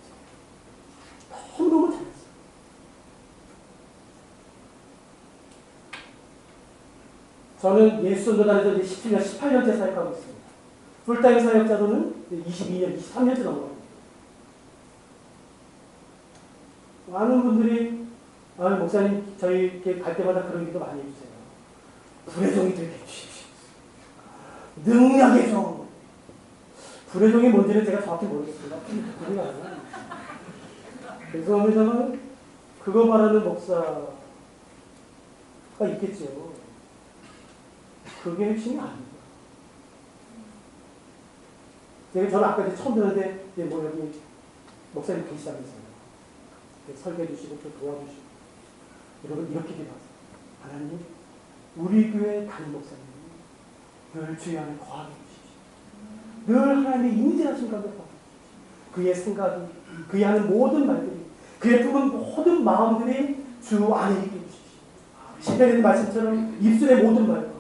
[SPEAKER 1] 너무너무 자연스럽게. 저는 예수전도단에서 이제 17년, 18년째 사역하고 있습니다. 풀타임 사역자로는 22년, 23년째 넘어갑니다. 많은 분들이 목사님 저희 이렇게 갈 때마다 그런 기도 많이 해주세요. 불의 종이 되게 해주십시오. 능력의 종. 불의 종이 뭔지는 제가 정확히 모르겠습니다. 죄송합니다만 그거 말하는 목사가 있겠죠. 그게 핵심이 아닙니다. 저는 아까 이제 처음 들었는데 여기 목사님 계시다면서요. 설계해 주시고 또 도와주시고 여러분 이렇게 기도하세요. 하나님, 우리 교회 담임 목사님 늘 주의 안에 거하게 해주십시오. 늘 하나님의 임재하신 가운데 거하게 해주십시오. 그의 생각이, 그의 하는 모든 말들이, 그의 품은 모든 마음들이 주 안에 있게 해주십시오. 시편의 말씀처럼 입술의 모든 말과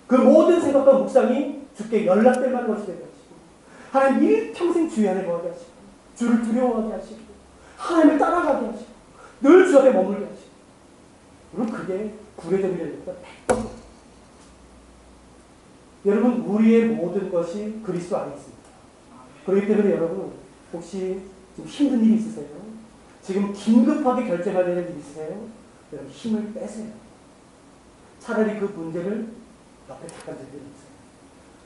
[SPEAKER 1] 그 모든 생각과 묵상이 주께 연락될 만한 것이 되게 하시고, 하나님 일평생 주의 안에 거하게 하시고, 주를 두려워하게 하시고, 하나님을 따라가게 하시고, 늘 주 앞에 머물게 하시고, 여러분 그게 구례점이 됩니다. 여러분 우리의 모든 것이 그리스도 안에 있습니다. 그렇기 때문에 여러분 혹시 지금 힘든 일이 있으세요? 지금 긴급하게 결정해야 되는 일이 있으세요? 여러분 힘을 빼세요. 차라리 그 문제를 옆에 잠깐 들려주세요.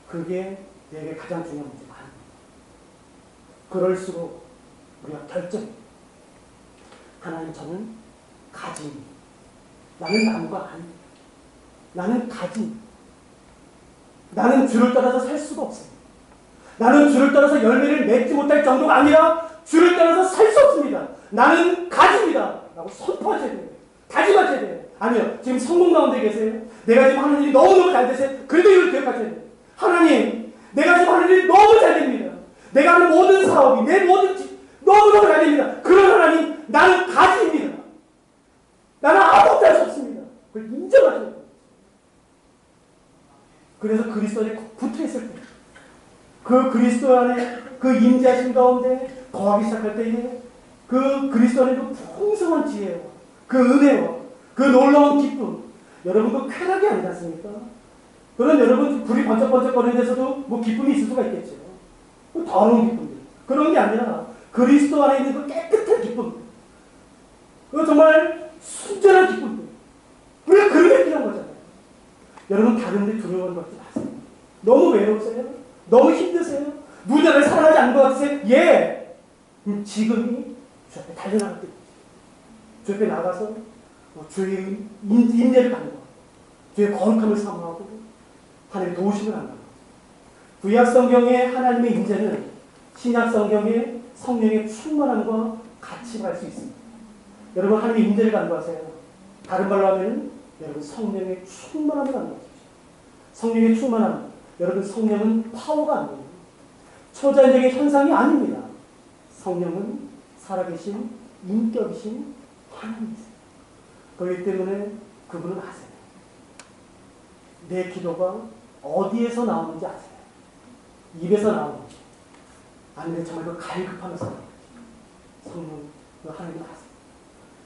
[SPEAKER 1] 그게 내게 가장 중요한 문제가 아닙니다. 그럴수록 우리가 결정입니다. 하나님, 저는 가지입니다. 나는 나무가 아닙니다. 나는 가지입니다. 나는 주를 따라서 살 수가 없습니다. 나는 주를 따라서 열매를 맺지 못할 정도가 아니라 주를 따라서 살 수 없습니다. 나는 가지입니다. 라고 선포하셔야 돼요. 다짐하셔야 돼요. 아니요. 지금 성공 가운데 계세요. 내가 지금 하는 일이 너무너무 잘 되세요. 그래도 이걸 기억하셔야 돼요. 하나님, 내가 지금 하는 일이 너무 잘 됩니다. 내가 하는 모든 사업이, 내 모든 집, 너무너무 잘 됩니다. 그런 하나님, 나는 가지입니다. 나는 아무것도 할 수 없습니다. 그걸 인정하셔야 돼요. 그래서 그리스도 안에 붙어있을 때, 그 그리스도 안에 그 임재하신 가운데 거하기 시작할 때에 그 그리스도 안에 그 풍성한 지혜와 그 은혜와 그 놀라운 기쁨, 여러분 그 쾌락이 아니지 않습니까? 그런 여러분 불이 번쩍번쩍거리는 데서도 뭐 기쁨이 있을 수가 있겠죠. 그 더러운 기쁨들, 그런 게 아니라 그리스도 안에 있는 그 깨끗한 기쁨, 그 정말 순전한 기쁨들, 우리가 그런 게 필요한 거잖아요. 여러분 다른 데 두려워하는 것 같지 마세요. 너무 외로우세요? 너무 힘드세요? 누군가를 사랑하지 않는 것 같으세요? 예! 지금이 주 앞에 달려나갈 때입니다. 주 앞에 나가서 주의 임재를 간구하고 주의 거룩함을 사모하고 하나님의 도우심을 간구하고, 구약성경의 하나님의 임재는 신약성경의 성령의 충만함과 같이 갈 수 있습니다. 여러분 하나님의 임재를 간구하세요. 다른 말로 하면 여러분 성령의 충만함을 간구하십시오. 성령의 충만함, 여러분 성령은 파워가 아니에요. 초자연적인 현상이 아닙니다. 성령은 살아계신 인격이신 하나님이세요. 그렇기 때문에 그분은 아세요. 내 기도가 어디에서 나오는지 아세요. 입에서 나오는지 아니면 정말 그 갈급하면서 나오는지 성령, 그 하나님은 아세요.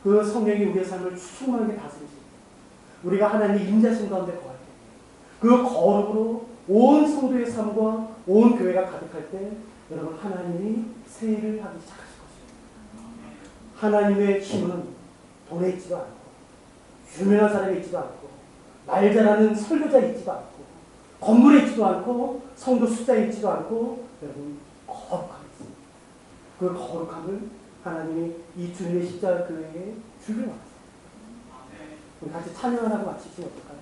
[SPEAKER 1] 그 성령이 우리의 삶을 충만하게 다스리십니다. 우리가 하나님의 임재하신 가운데 거할 때 그 거룩으로 온 성도의 삶과 온 교회가 가득할 때 여러분 하나님이 새 일을 하기 시작하실 것입니다. 하나님의 힘은 돈에 있지도 않고 유명한 사람에 있지도 않고 말 잘하는 설교자에 있지도 않고 건물에 있지도 않고 성도 숫자에 있지도 않고 여러분 거룩함이 있습니다. 그 거룩함을 하나님이 이 주님의 십자가 교회에 주기로 하셨습니다. 우리 같이 찬양을 하고 마치시면 어떨까요?